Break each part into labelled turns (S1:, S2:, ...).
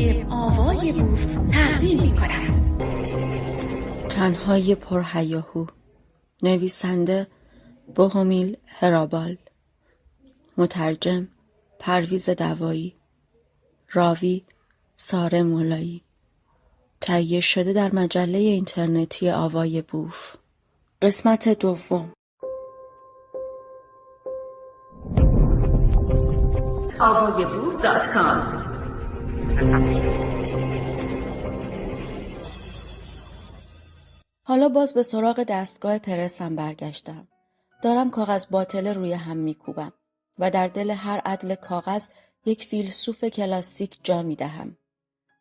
S1: که آوای بوف تقدیم می‌کند.
S2: تنهای پرهیاهو. نویسنده بوهمیل هرابال. مترجم پرویز دوایی. راوی ساره مولایی. تهیه شده در مجله اینترنتی آوای بوف. قسمت دوم.
S1: avayaboof.com.
S2: حالا باز به سراغ دستگاه پرسم برگشتم. دارم کاغذ باطله روی هم میکوبم و در دل هر عدل کاغذ یک فیلسوف کلاسیک جا میدهم.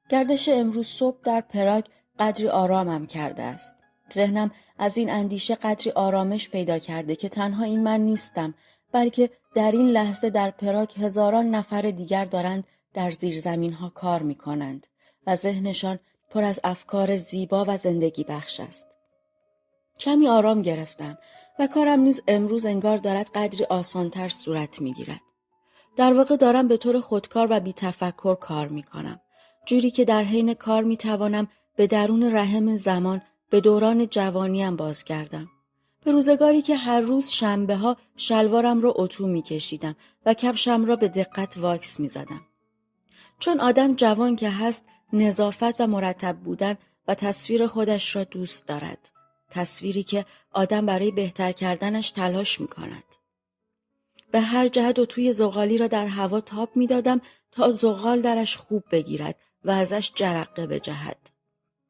S2: گردش امروز صبح در پراگ قدری آرامم کرده است. ذهنم از این اندیشه قدری آرامش پیدا کرده که تنها این من نیستم، بلکه در این لحظه در پراگ هزاران نفر دیگر دارند در زیرزمین‌ها کار می‌کنند و ذهنشان پر از افکار زیبا و زندگی بخش است. کمی آرام گرفتم و کارم نیز امروز انگار دارد قدری آسان‌تر صورت می‌گیرد. در واقع دارم به طور خودکار و بی تفکر کار می‌کنم. جوری که در حین کار می‌توانم به درون رحم زمان به دوران جوانیم بازگردم. به روزگاری که هر روز شنبه‌ها شلوارم را اتو می‌کشیدم و کفشم را به دقت واکس می‌زدم. چون آدم جوان که هست نظافت و مرتب بودن و تصویر خودش را دوست دارد. تصویری که آدم برای بهتر کردنش تلاش می‌کند. به هر جهت اتوی زغالی را در هوا تاب می‌دادم تا زغال درش خوب بگیرد و ازش جرقه بجهد.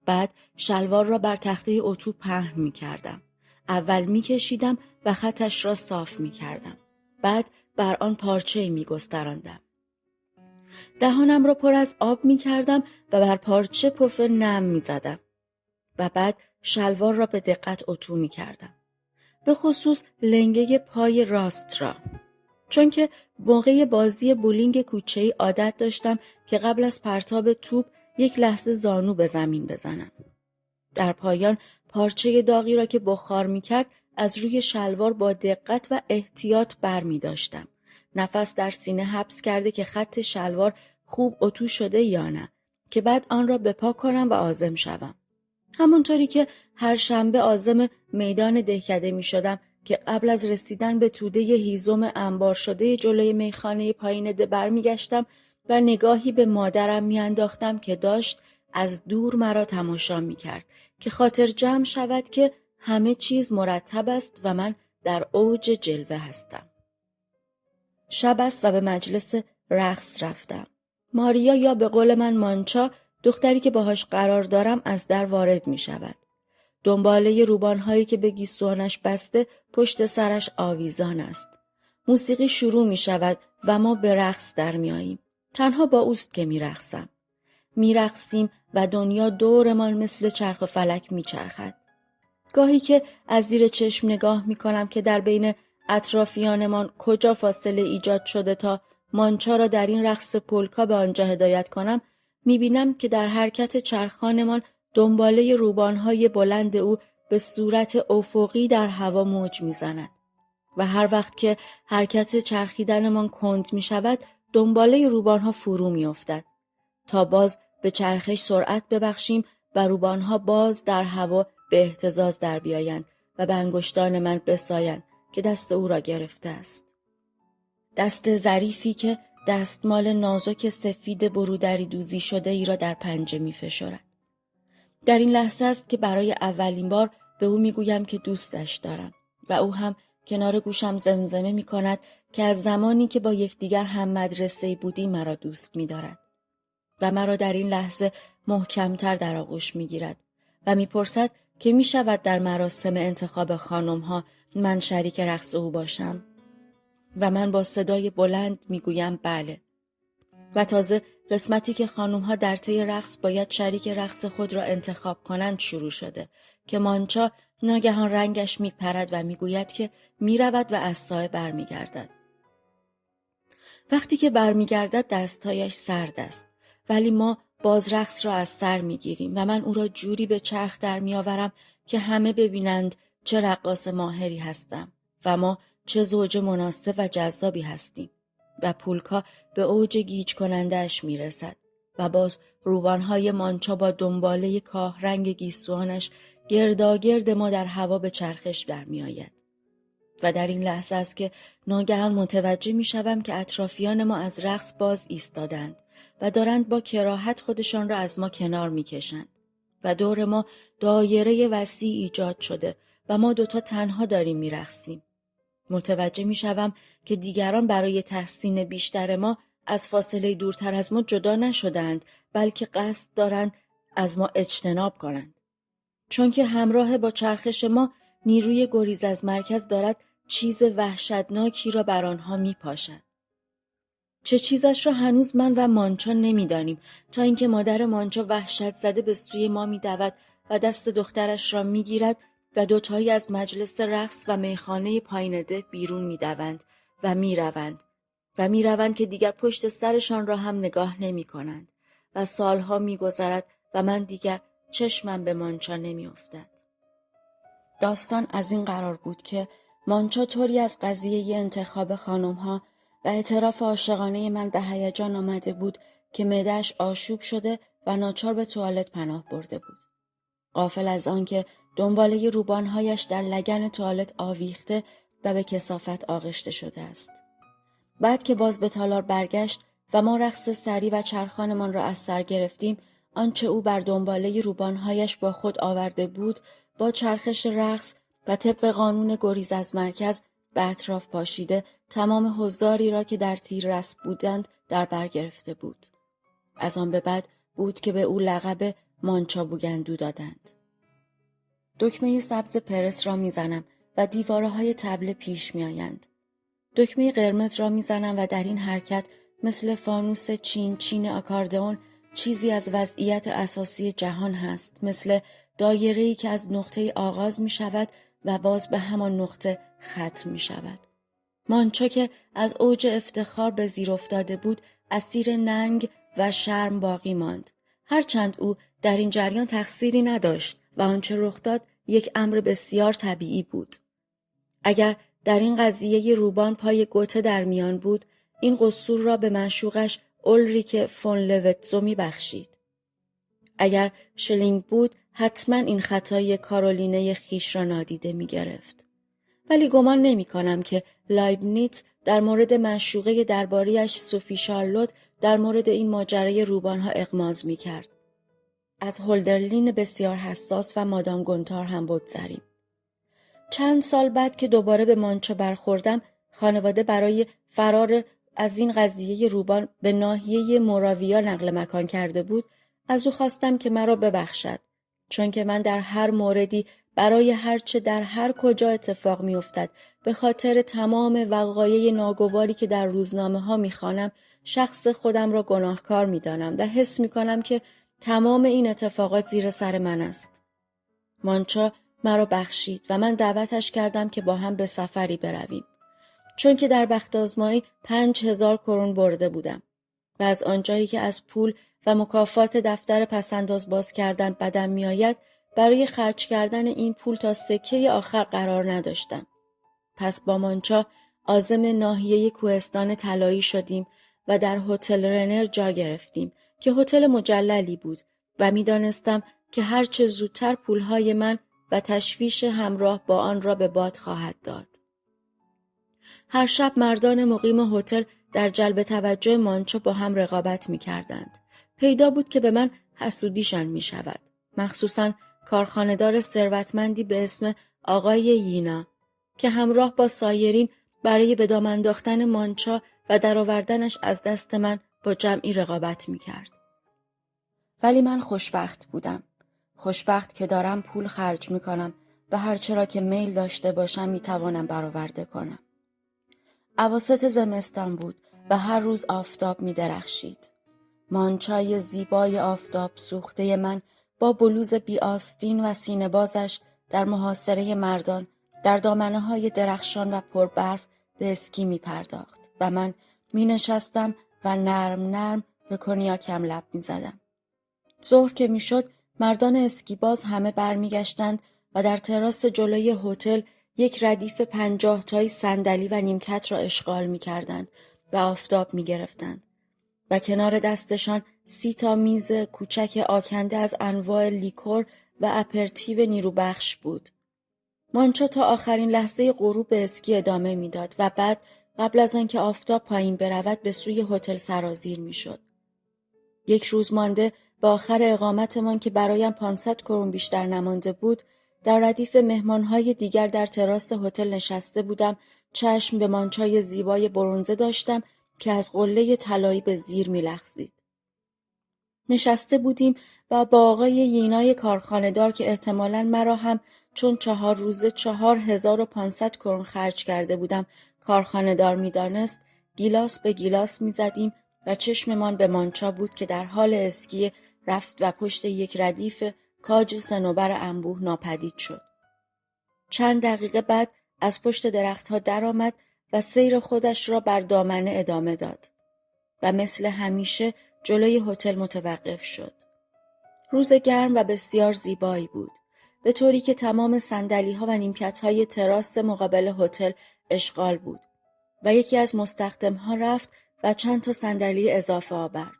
S2: بعد شلوار را بر تخته اتو پهن می‌کردم. اول می‌کشیدم و خطش را صاف می‌کردم. بعد بر آن پارچه‌ای می‌گستراندم. دهانم را پر از آب می‌کردم و بر پارچه پف نم می‌زدم. و بعد شلوار را به دقت اتو می‌کردم. به خصوص لنگه پای راست را. چون که موقع بازی بولینگ کوچه‌ای عادت داشتم که قبل از پرتاب توپ یک لحظه زانو به زمین بزنم. در پایان پارچه داغی را که بخار می‌کرد از روی شلوار با دقت و احتیاط برمی داشتم. نفس در سینه حبس کرده که خط شلوار خوب اتو شده یا نه، که بعد آن را به پا کنم و عازم شوم. همونطوری که هر شنبه عازم میدان دهکده می شدم که قبل از رسیدن به توده هیزم انبار شده جلوی میخانه پایین ده برمی گشتم و نگاهی به مادرم می انداختم که داشت از دور مرا تماشا می کرد که خاطر جمع شود که همه چیز مرتب است و من در اوج جلوه هستم. شب است و به مجلس رقص رفتم. ماریا یا به قول من مانچا، دختری که باهاش قرار دارم، از در وارد می شود. دنباله روبانهایی که به گیسوانش بسته پشت سرش آویزان است. موسیقی شروع می شود و ما به رقص در می آییم. تنها با اوست که می رقصم. می رقصیم و دنیا دورمان مثل چرخ و فلک می چرخد. گاهی که از زیر چشم نگاه می کنم که در بین اطرافیانمان کجا فاصله ایجاد شده تا مانچا را در این رقص پولکا به آنجا هدایت کنم، می بینم که در حرکت چرخانمان دنباله روبانهای بلند او به صورت افقی در هوا موج می زند. و هر وقت که حرکت چرخیدنمان کند می شود، دنباله روبانها فرو می افتد. تا باز به چرخش سرعت ببخشیم و روبانها باز در هوا به اهتزاز در بیایند و به انگشتان من بسایند که دست او را گرفته است. دست ظریفی که دستمال نازک سفید برودری دوزی شده ای را در پنجه می فشارد. در این لحظه است که برای اولین بار به او می گویم که دوستش دارم و او هم کنار گوشم زمزمه می کند که از زمانی که با یکدیگر هم مدرسه‌ای بودیم مرا دوست می دارد. و مرا در این لحظه محکمتر در آغوش می گیرد و می پرسد که می شود در مراسم انتخاب خانم ها من شریک رقص او باشم؟ و من با صدای بلند می گویم بله. و تازه قسمتی که خانم ها در طی رقص باید شریک رقص خود را انتخاب کنند شروع شده که مانچا ناگهان رنگش می پرد و می گوید که می رود و از سایه برمی گردد. وقتی که برمی گردد دستایش سرد است. ولی ما باز رقص را از سر می گیریم و من او را جوری به چرخ در می آورم که همه ببینند چه رقاص ماهری هستم و ما چه زوج مناسب و جذابی هستیم و پولکا به اوج گیج کننده‌اش می رسد و باز روبانهای مانچا با دنباله کاه رنگ گیسوانش گرداگرد ما در هوا به چرخش برمی آید. و در این لحظه است که ناگهان متوجه می شوم که اطرافیان ما از رقص باز ایستادند و دارند با کراهت خودشان را از ما کنار می کشند. و دور ما دایره وسیع ایجاد شده و ما دوتا تنها داریم می رقصیم. متوجه می شوم که دیگران برای تحسین بیشتر ما از فاصله دورتر از ما جدا نشدند، بلکه قصد دارند از ما اجتناب کنند. چون که همراه با چرخش ما نیروی گریز از مرکز دارد چیز وحشتناکی را بر آنها می پاشد. چه چیزش را هنوز من و مانچا نمی دانیم تا اینکه مادر مانچا وحشت زده به سوی ما می دود و دست دخترش را می گیرد و دوتایی از مجلس رقص و میخانه پایین ده بیرون می دوند و می روند که دیگر پشت سرشان را هم نگاه نمی کنند و سالها می گذرد و من دیگر چشمم به مانچا نمی افتد. داستان از این قرار بود که مانچا طوری از قضیه انتخاب خانم‌ها و اعتراف عاشقانه من به هیجان آمده بود که معده‌اش آشوب شده و ناچار به توالت پناه برده بود. غافل از آن که دنباله روبانهایش در لگن توالت آویخته و به کثافت آغشته شده است. بعد که باز به تالار برگشت و ما رقص سری و چرخانمان را از سر گرفتیم، آنچه او بر دنباله روبانهایش با خود آورده بود با چرخش رقص و طبق قانون گریز از مرکز به اطراف پاشیده تمام حضاری را که در تیر رس بودند در بر گرفته بود. از آن به بعد بود که به او لقب مانچا بوگندو دادند. دکمه سبز پرس را میزنم و دیوارهای طبله پیش میآیند. دکمه قرمز را میزنم و در این حرکت مثل فانوس چین آکاردئون چیزی از وضعیت اساسی جهان هست، مثل دایره‌ای که از نقطه آغاز می شود و باز به همان نقطه ختم می شود. مانچا که از اوج افتخار به زیر افتاده بود، اسیر ننگ و شرم باقی ماند. هرچند او در این جریان تقصیری نداشت و آنچه رخ داد یک امر بسیار طبیعی بود. اگر در این قضیه روبان پای گوته در میان بود، این قصور را به معشوقش اولریک فون لوتزو می بخشید. اگر شلینگ بود، حتما این خطای کارولینه خیش را نادیده می گرفت. ولی گمان نمی کنم که لایبنیتس در مورد معشوقه درباریش سوفی شارلوت در مورد این ماجرای روبانها اغماض می کرد. از هولدرلین بسیار حساس و مادام گونتار هم بگذریم. چند سال بعد که دوباره به مانچا برخوردم، خانواده برای فرار از این قضیه روبان به ناحیه موراویا نقل مکان کرده بود. از او خواستم که مرا ببخشد، چون که من در هر موردی برای هرچه در هر کجا اتفاق می افتد به خاطر تمام وقایع ناگواری که در روزنامه ها می خوانم شخص خودم را گناهکار می دانم و حس می کنم که تمام این اتفاقات زیر سر من است. مانچا مرا بخشید و من دعوتش کردم که با هم به سفری برویم، چون که در بخت آزمایی 5000 کرون برده بودم و از آنجایی که از پول و مکافات دفتر پسنداز باز کردن بدم می آید، برای خرج کردن این پول تا سکه آخر قرار نداشتم. پس با مانچا عازم ناحیه کوهستان طلایی شدیم و در هتل رنر جا گرفتیم که هتل مجللی بود و می دانستم که هرچه زودتر پولهای من و تشویش همراه با آن را به باد خواهد داد. هر شب مردان مقیم هتل در جلب توجه مانچا با هم رقابت می کردند. پیدا بود که به من حسودیشان می شود. مخصوصاً کارخانه‌دار ثروتمندی به اسم آقای یینا که همراه با سایرین برای به دام انداختن مانچا و درآوردنش از دست من با جمعی رقابت می کرد. ولی من خوشبخت بودم. خوشبخت که دارم پول خرج می کنم و هرچه را که میل داشته باشم می توانم برآورده کنم. اواسط زمستان بود و هر روز آفتاب می درخشید. مانچای زیبای آفتاب سوخته من با بلوز بی آستین و سینه بازش در محاصره مردان در دامنه‌های درخشان و پربرف به اسکی می پرداخت و من می نشستم و نرم به کنیاکم لب می زدم. ظهر که می شد مردان اسکی باز همه برمی گشتند و در تراس جلوی هتل یک ردیف 50 تایی صندلی و نیمکت را اشغال می کردند و آفتاب می گرفتند. و کنار دستشان 30 تا میز کوچک آکنده از انواع لیکور و اپرتیو نیروبخش بود. مانچا تا آخرین لحظه غروب به اسکی ادامه میداد و بعد قبل از آنکه آفتاب پایین برود به سوی هتل سرازیر میشد. 1 روز مانده به آخر اقامتمان که برایم 500 کرون بیشتر نمانده بود، در ردیف مهمانهای دیگر در تراس هتل نشسته بودم. چشم به مانچای زیبای برنزه داشتم که از قله طلایی به زیر می‌لغزید. نشسته بودیم و با آقای یینای کارخانه‌دار که احتمالاً مرا هم چون 4 روزه 4500 کرون خرج کرده بودم کارخانه‌دار می‌دانست، گیلاس به گیلاس می‌زدیم و چشممان به مانچا بود که در حال اسکی رفت و پشت یک ردیف کاج صنوبر انبوه ناپدید شد. چند دقیقه بعد از پشت درختها درآمد و سیر خودش را بر دامنه ادامه داد و مثل همیشه جلوی هتل متوقف شد. روز گرم و بسیار زیبایی بود، به طوری که تمام صندلی‌ها و نیمکت‌های تراس مقابل هتل اشغال بود و یکی از مستخدم‌ها رفت و چند تا صندلی اضافه آورد.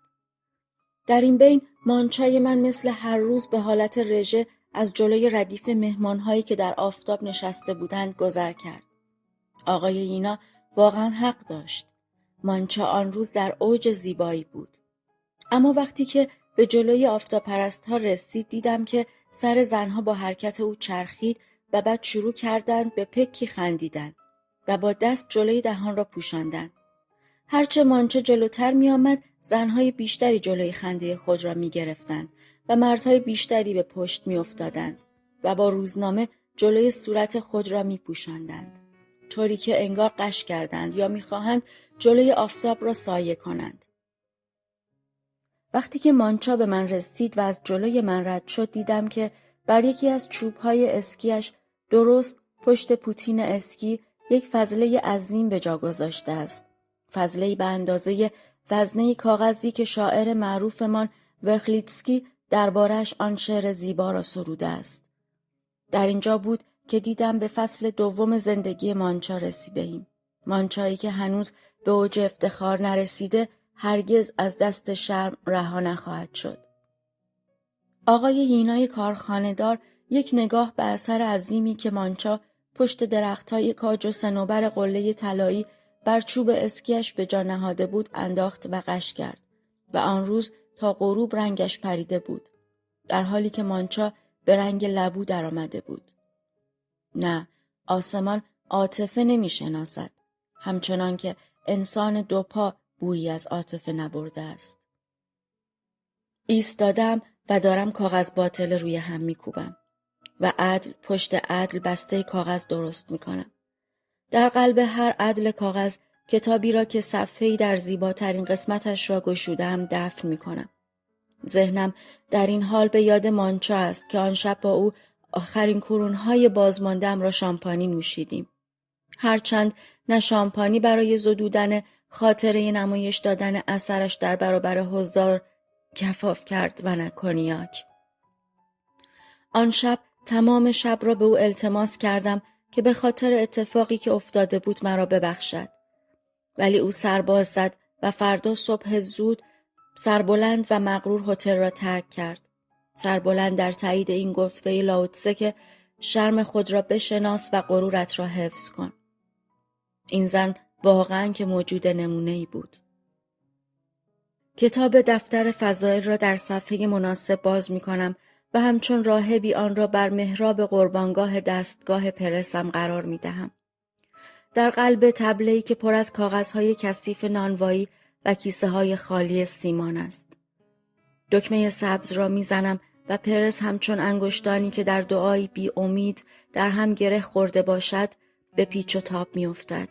S2: در این بین مانچای من مثل هر روز به حالت رژه از جلوی ردیف مهمان‌هایی که در آفتاب نشسته بودند گذر کرد. آقای یینا واقعا حق داشت. مانچا آن روز در اوج زیبایی بود. اما وقتی که به جلوی آفتاب پرست‌ها رسید دیدم که سر زنها با حرکت او چرخید و بعد شروع کردند به پکی خندیدن و با دست جلوی دهان را پوشاندن. هرچه مانچا جلوتر می آمد زنهای بیشتری جلوی خنده خود را می گرفتند و مردهای بیشتری به پشت می افتادند و با روزنامه جلوی صورت خود را می پوشاندند. طوری که انگار غش کردند یا می خواهند جلوی آفتاب را سایه کنند. وقتی که مانچا به من رسید و از جلوی من رد شد دیدم که بر یکی از چوب‌های اسکیش درست پشت پوتین اسکی یک فضله عظیم به جا گذاشته است. فضله‌ای به اندازه وزنه کاغذی که شاعر معروفمان ورخلیتسکی درباره‌اش آن شعر زیبا را سروده است. در اینجا بود که دیدم به فصل دوم زندگی مانچا رسیده ایم. مانچایی که هنوز به اوج افتخار نرسیده هرگز از دست شرم رها نخواهد شد. آقای یینای کارخانه‌دار یک نگاه به اثر عظیمی که مانچا پشت درخت‌های کاج و صنوبر قله طلایی بر چوب اسکیش به جا نهاده بود انداخت و غش کرد و آن روز تا غروب رنگش پریده بود، در حالی که مانچا به رنگ لبو در آمده بود. نه، آسمان عاطفه نمی شناسد، همچنان که انسان دوپا بویی از عاطفه نبرده است. ایستادم و دارم کاغذ باطل روی هم می کوبم و عدل پشت عدل بسته کاغذ درست می کنم. در قلب هر عدل کاغذ کتابی را که صفحه‌ای در زیباترین قسمتش را گشودم دفن می کنم. ذهنم در این حال به یاد مانچا است که آن شب با او آخرین کرونهای بازمانده‌ام را شامپانی نوشیدیم. هرچند نه شامپانی برای زدودن خاطره نمایش دادن اثرش در برابر حضار کفاف کرد و نه کنیاک. آن شب تمام شب را به او التماس کردم که به خاطر اتفاقی که افتاده بود مرا ببخشد. ولی او سرباز زد و فردا صبح زود سربلند و مغرور هتل را ترک کرد. سربلند در تایید این گفته لاوتسه که شرم خود را بشناس و غرورت را حفظ کن. این زن واقعاً که موجود نمونه‌ای بود. کتاب دفتر فضائل را در صفحه مناسب باز می کنم و همچون راهبی آن را بر محراب قربانگاه دستگاه پرسم قرار می دهم. در قلب تبله‌ای که پر از کاغذهای کثیف نانوایی و کیسه‌های خالی سیمان است. دکمه سبز را می زنم و پرس همچون انگشتانی که در دعایی بی امید در هم گره خورده باشد به پیچ و تاب می افتد.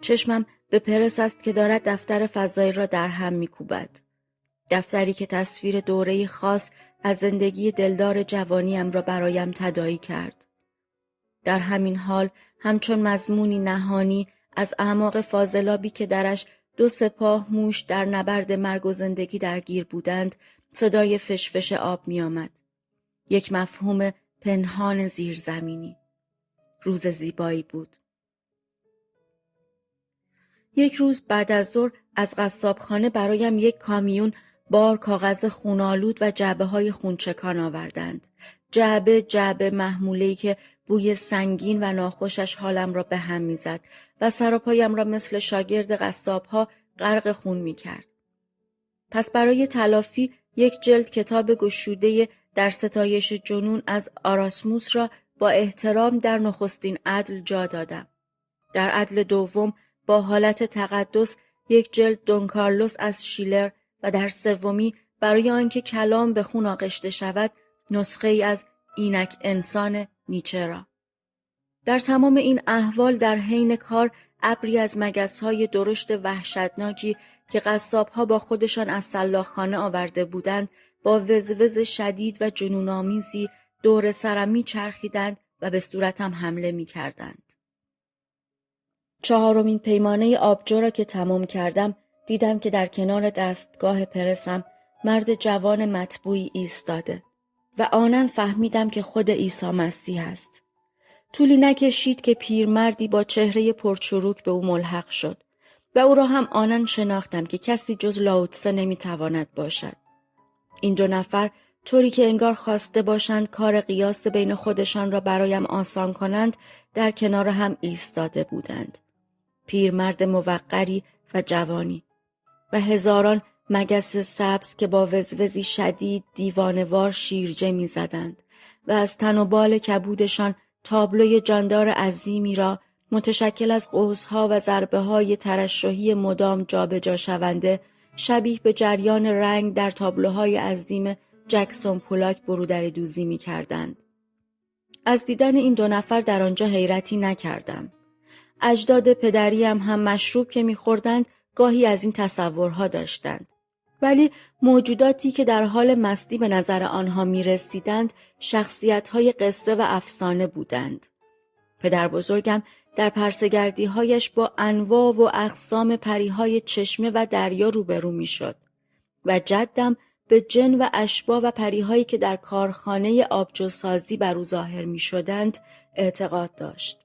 S2: چشمم به پرس است که دارد دفتر فضائل را در هم می کوبد. دفتری که تصویر دوره خاص از زندگی دلدار جوانیم را برایم تداعی کرد. در همین حال همچون مضمونی نهانی از اعماق فاضلابی که درش 2 سپاه موش در نبرد مرگ و زندگی درگیر بودند صدای فشفش آب می آمد. یک مفهوم پنهان زیرزمینی. روز زیبایی بود. یک روز بعد از ظهر از قصابخانه برایم یک کامیون بار کاغذ خونالود و جعبه‌های خونچکان آوردند. جعبه محموله‌ای که بوی سنگین و ناخوشش حالم را به هم می‌زد و سر و پایم را مثل شاگرد قصاب‌ها غرق خون می‌کرد. پس برای تلافی یک جلد کتاب گشوده در ستایش جنون از آراسموس را با احترام در نخستین عدل جا دادم. در عدل دوم با حالت تقدس یک جلد دون کارلوس از شیلر و در سومی برای آنکه کلام به خون آغشته شود نسخه ای از اینک انسان نیچه را. در تمام این احوال در حین کار ابری از مگس‌های درشت وحشتناکی که قصاب‌ها با خودشان از سلاخخانه آورده بودند با وزوز شدید و جنون‌آمیزی دور سرم می‌چرخیدند و به صورتم حمله می‌کردند. چهارمین پیمانه آبجو را که تمام کردم دیدم که در کنار دستگاه پرسم مرد جوان مطبوعی ایستاده و آنن فهمیدم که خود عیسی مسیح است. طولی نکشید که پیرمردی با چهره پرچروک به او ملحق شد و او را هم آنن شناختم که کسی جز لاوتسه نمیتواند باشد. این دو نفر طوری که انگار خواسته باشند کار قیاس بین خودشان را برایم آسان کنند در کنار هم ایستاده بودند. پیرمرد موقری و جوانی و هزاران مگس سبز که با وزوزی شدید دیوانوار شیرجه می زدند و از تن و بال کبودشان تابلوی جاندار عظیمی را متشکل از قوس‌ها و ضربه‌های ترشحی مدام جابجا شونده شبیه به جریان رنگ در تابلوهای عظیم جکسون پولاک برودری دوزی می کردند. از دیدن این دو نفر در آنجا حیرتی نکردم. اجداد پدریم هم مشروب که می‌خوردند گاهی از این تصورها داشتند. ولی موجوداتی که در حال مستی به نظر آنها می‌رسیدند شخصیت‌های قصه و افسانه بودند. پدر بزرگم در پرسه‌گردی‌هایش با انواع و اقسام پریهای چشمه و دریا روبرو می‌شد و جدم به جن و اشباح و پریهایی که در کارخانه آبجوسازی بر او ظاهر می‌شدند اعتقاد داشت.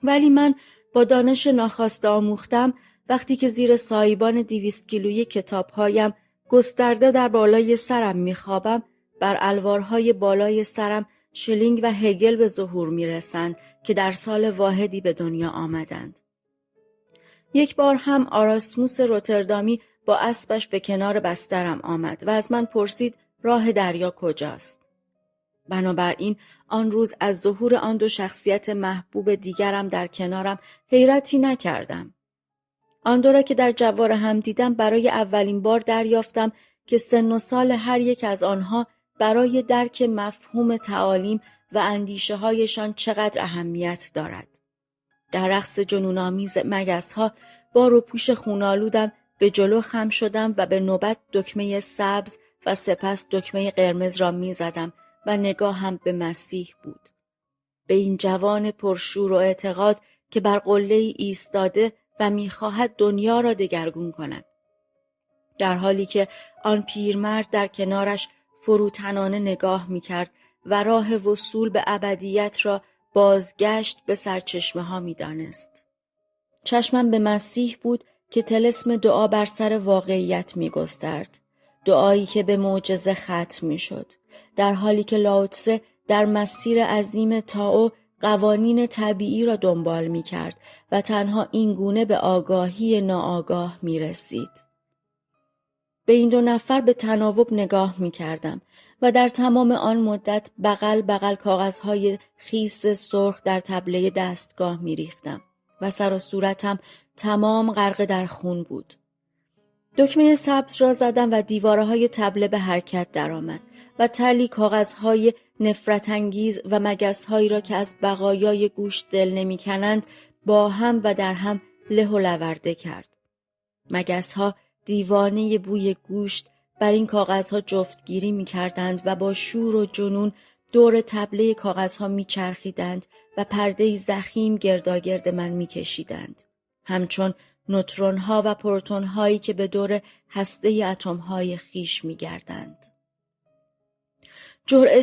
S2: ولی من با دانش ناخواسته آموختم وقتی که زیر سایبان 200 کیلویی کتابهایم گسترده در بالای سرم میخوابم بر الوارهای بالای سرم شلینگ و هگل به ظهور میرسند که در سال واحدی به دنیا آمدند. یک بار هم آراسموس روتردامی با اسبش به کنار بسترم آمد و از من پرسید راه دریا کجاست. بنابراین آن روز از ظهور آن دو شخصیت محبوب دیگرم در کنارم حیرتی نکردم. آن دو را که در جوار هم دیدم برای اولین بار دریافتم که سن و سال هر یک از آنها برای درک مفهوم تعالیم و اندیشه هایشان چقدر اهمیت دارد. در رقص جنون‌آمیز مگس‌ها با روپوش خونالودم به جلو خم شدم و به نوبت دکمه سبز و سپس دکمه قرمز را می زدم و نگاهم به مسیح بود. به این جوان پرشور و اعتقاد که بر قله‌ای ایستاده و می‌خواهد دنیا را دگرگون کند. در حالی که آن پیرمرد در کنارش فروتنانه نگاه می‌کرد و راه وصول به ابدیت را بازگشت به سرچشمه‌ها می‌دانست. چشمم به مسیح بود که طلسم دعا بر سر واقعیت می‌گسترد. دعایی که به معجزه ختم می‌شد. در حالی که لاوتسه در مسیر عظیم تائو قوانین طبیعی را دنبال می‌کرد و تنها این گونه به آگاهی ناآگاه می‌رسید. به این دو نفر به تناوب نگاه می‌کردم و در تمام آن مدت بغل کاغذهای خیس سرخ در تبله دستگاه می‌ریختم و سر و صورتم تمام غرق در خون بود. دکمه سبز را زدم و دیوارهای تبله به حرکت درآمد و تلی کاغذهای نفرت انگیز و مگس‌هایی را که از بقایای گوشت دل نمی‌کنند با هم و در هم له و لورده کرد. مگس‌ها دیوانه بوی گوشت بر این کاغذها جفتگیری می‌کردند و با شور و جنون دور تبله کاغذها می‌چرخیدند و پرده‌ای ضخیم گرداگرد من می‌کشیدند. همچون نوترون‌ها و پروتون‌هایی که به دور هسته اتم‌های خیش می‌گردند.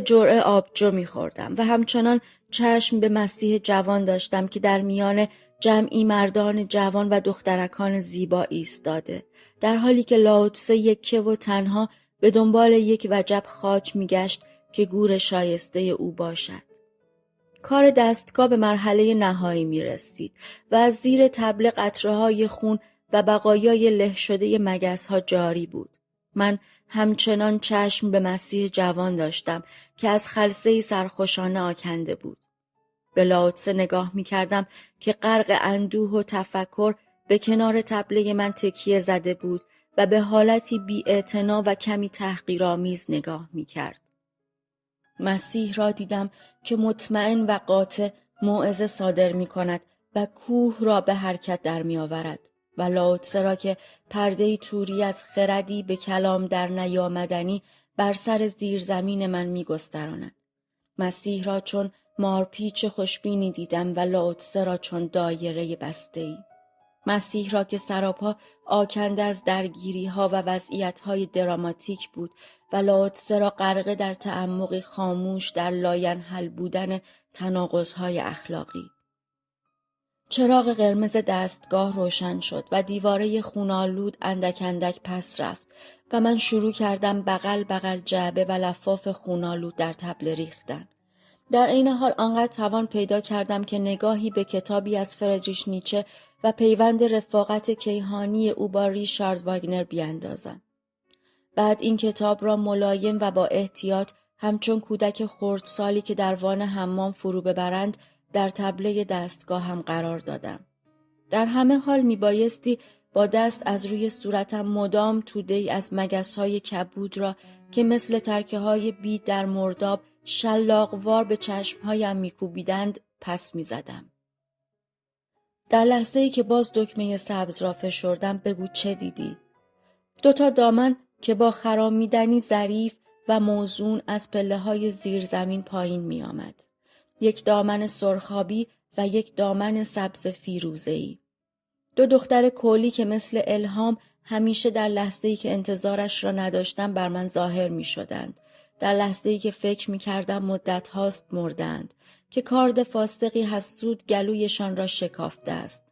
S2: جرعه آبجو می‌خوردم و همچنان چشم به مسیح جوان داشتم که در میان جمعی مردان جوان و دخترکان زیبا ایستاده، در حالی که لاوتسه یکه و تنها به دنبال یک وجب خاک میگشت که گور شایسته او باشد. کار دستگاه به مرحله نهایی می رسید و از زیر طبل قطره‌های خون و بقایای له شده مگس‌ها جاری بود. من همچنان چشم به مسیح جوان داشتم که از خلسه‌ای سرخوشانه آکنده بود. به لاوتسه نگاه می کردم که غرق اندوه و تفکر به کنار طبله من تکیه زده بود و به حالتی بی‌اعتنا و کمی تحقیرآمیز نگاه می کرد. مسیح را دیدم که مطمئن و قاطع موعظه صادر می کند و کوه را به حرکت در می آورد و لاوتسه را که پرده‌ای توری از خردی به کلام در نیامدنی بر سر زیر زمین من می گستراند. مسیح را چون مارپیچ خوشبینی دیدم و لاوتسه را چون دایره بسته‌ای. مسیح را که سراپا آکنده از درگیری‌ها و وضعیت‌های دراماتیک بود و لاوتسه را غرقه در تعمقی خاموش در لاینحل بودن تناقض‌های اخلاقی. چراغ قرمز دستگاه روشن شد و دیواره خونالود اندک اندک پس رفت و من شروع کردم بغل بغل جعبه و لفاف خونالود در طبله ریختن. در عین حال آنقدر توان پیدا کردم که نگاهی به کتابی از فردریش نیچه و پیوند رفاقت کیهانی او با ریشارد واگنر بیاندازم. بعد این کتاب را ملایم و با احتیاط همچون کودک خردسالی که در وان حمام فرو ببرند در طبله دستگاه هم قرار دادم. در همه حال میبایستی با دست از روی صورتم مدام توده‌ای از مگس‌های کبود را که مثل ترکه‌های بید در مرداب شلاقوار به چشمهایم میکوبیدند پس میزدم. در لحظه‌ای که باز دکمه سبز را فشردم بگو چه دیدی؟ 2 دامن که با خرامیدنی ظریف و موزون از پله‌های زیر زمین پایین می آمد. 1 دامن سرخابی و 1 دامن سبز فیروزه‌ای. 2 دختر کولی که مثل الهام همیشه در لحظه‌ای که انتظارش را نداشتم بر من ظاهر می شدند. در لحظه‌ای که فکر می کردم مدت هاست مردند. که کارد فاسقی حسود گلویشان را شکافته است.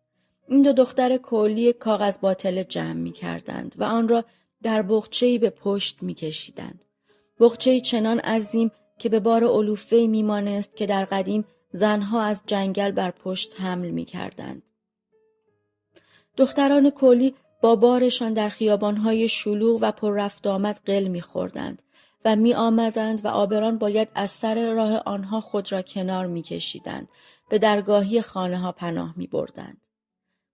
S2: این 2 دختر کولی کاغذ باطله جمع می کردند و آن را در بغچه‌ای به پشت می کشیدند. بغچه‌ای چنان عظیم که به بار علوفه‌ای می مانست که در قدیم زنها از جنگل بر پشت حمل می کردند. دختران کولی با بارشان در خیابان‌های شلوغ و پر رفت آمد قل می خوردند و می آمدند و آبران باید از سر راه آنها خود را کنار می کشیدند. به درگاهی خانه ها پناه می بردند.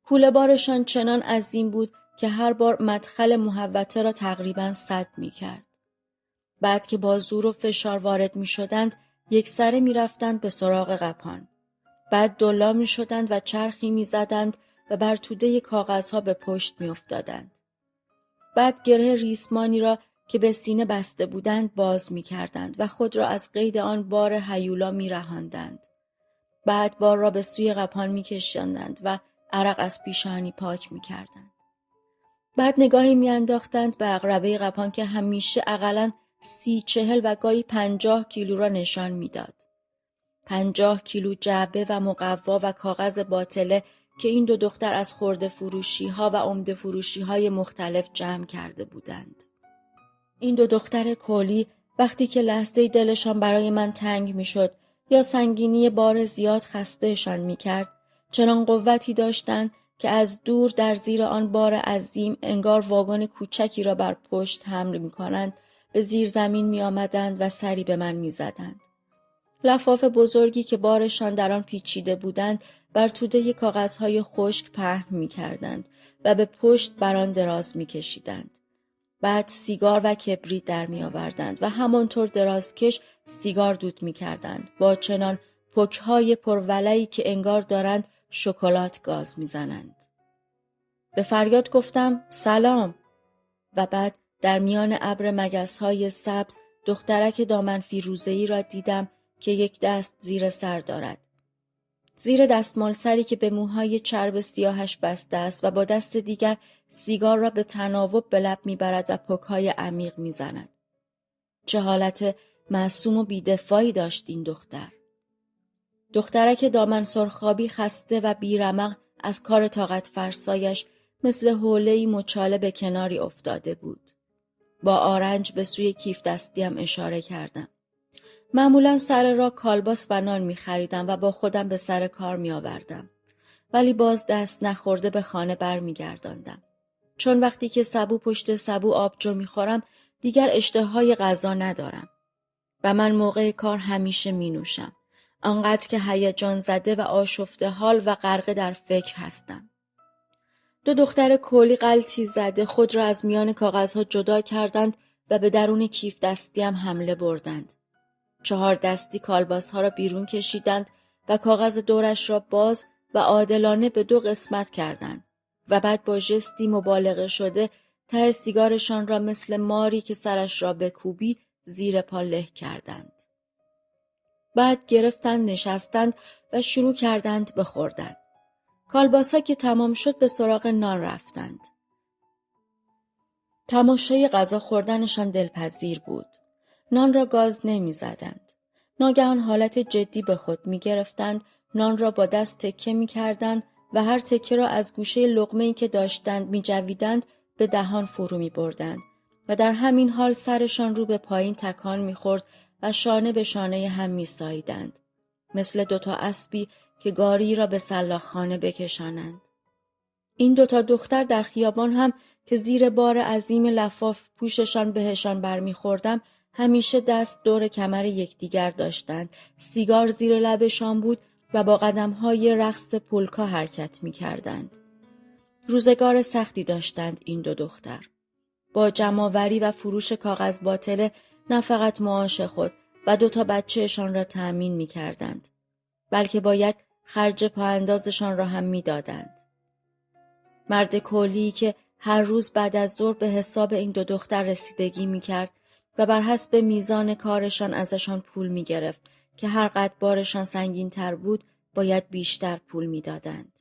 S2: کوله بارشان چنان عظیم بود که هر بار مدخل محوطه را تقریباً سد می کرد. بعد که با زور و فشار وارد می شدند، یک سره می رفتند به سراغ قپان. بعد دلا می شدند و چرخی می زدند و بر توده کاغذها به پشت می افتادند. بعد گره ریسمانی را که به سینه بسته بودند باز می کردند و خود را از قید آن بار هیولا می رهاندند. بعد بار را به سوی قپان می کشاندند و عرق از پیشانی پاک می کردند. بعد نگاهی می انداختند به عقربه قپان که همیشه اقلاً 30-40 و گاهی 50 کیلو را نشان می داد. 50 کیلو جعبه و مقوا و کاغذ باطله که این 2 دختر از خرده فروشی ها و عمده فروشی های مختلف جمع کرده بودند. این 2 دختر کولی وقتی که لحظه‌ای دلشان برای من تنگ می شد یا سنگینی بار زیاد خستهشان می کرد، چنان قوتی داشتند که از دور در زیر آن بار عظیم انگار واگن کوچکی را بر پشت حمل می کنند، به زیر زمین می آمدند و سری به من می زدند. لفاف بزرگی که بارشان در آن پیچیده بودند بر توده کاغذهای خشک پهن می کردند و به پشت بر آن دراز می کشیدند. بعد سیگار و کبریت در می آوردند و همانطور درازکش سیگار دود می کردند با چنان پکهای پرولعی که انگار دارند شکلات گاز می زنند. به فریاد گفتم سلام و بعد در میان ابر مگس‌های سبز دخترک دامن فیروزه‌ای را دیدم که یک دست زیر سر دارد. زیر دستمال سری که به موهای چرب سیاهش بسته است و با دست دیگر سیگار را به تناوب به لب میبرد و پک‌های عمیق میزند. چه حالت معصوم و بی‌دفاعی داشت این دختر. دخترک دامن سرخابی خسته و بیرمق از کار طاقت فرسایش مثل حوله‌ای مچاله به کناری افتاده بود. با آرنج به سوی کیف دستیم اشاره کردم. معمولاً سر راه کالباس و نان می خریدم و با خودم به سر کار می آوردم. ولی باز دست نخورده به خانه بر می گرداندم. چون وقتی که سبو پشت سبو آبجو می خورم دیگر اشتهای غذا ندارم. و من موقع کار همیشه می نوشم. آنقدر که هیجان زده و آشفته حال و غرقه در فکر هستم. دو دختر کولی غلطی زده خود را از میان کاغذها جدا کردند و به درون کیف دستیم حمله بردند. 4 دستی کالباس‌ها را بیرون کشیدند و کاغذ دورش را باز و عادلانه به 2 قسمت کردند و بعد با ژستی مبالغه شده ته سیگارشان را مثل ماری که سرش را بکوبی زیر پا له کردند. بعد گرفتند نشستند و شروع کردند به خوردن. کالباس‌ها که تمام شد به سراغ نان رفتند. تماشای غذا خوردنشان دلپذیر بود. نان را گاز نمی زدند. ناگهان حالت جدی به خود می گرفتند، نان را با دست تکه می کردند و هر تکه را از گوشه لقمه‌ای که داشتند می جویدند به دهان فرو می بردند و در همین حال سرشان رو به پایین تکان می خورد و شانه به شانه هم می ساییدند. مثل 2 اسبی که گاری را به سلاخخانه بکشانند. این 2 دختر در خیابان هم که زیر بار عظیم لفاف پوششان بهشان برمیخوردم همیشه دست دور کمر یکدیگر داشتند، سیگار زیر لبشان بود و با قدم‌های رقص پولکا حرکت می‌کردند. روزگار سختی داشتند این 2 دختر. با جمع‌آوری و فروش کاغذ باطله نه فقط معاش خود و 2 بچه‌شان را تأمین می‌کردند، بلکه باید خرج پااندازشان را هم می‌دادند. مرد کولی که هر روز بعد از ظهر به حساب این 2 دختر رسیدگی می‌کرد و بر حسب میزان کارشان ازشان پول می‌گرفت که هر قدر بارشان سنگین‌تر بود باید بیشتر پول می‌دادند.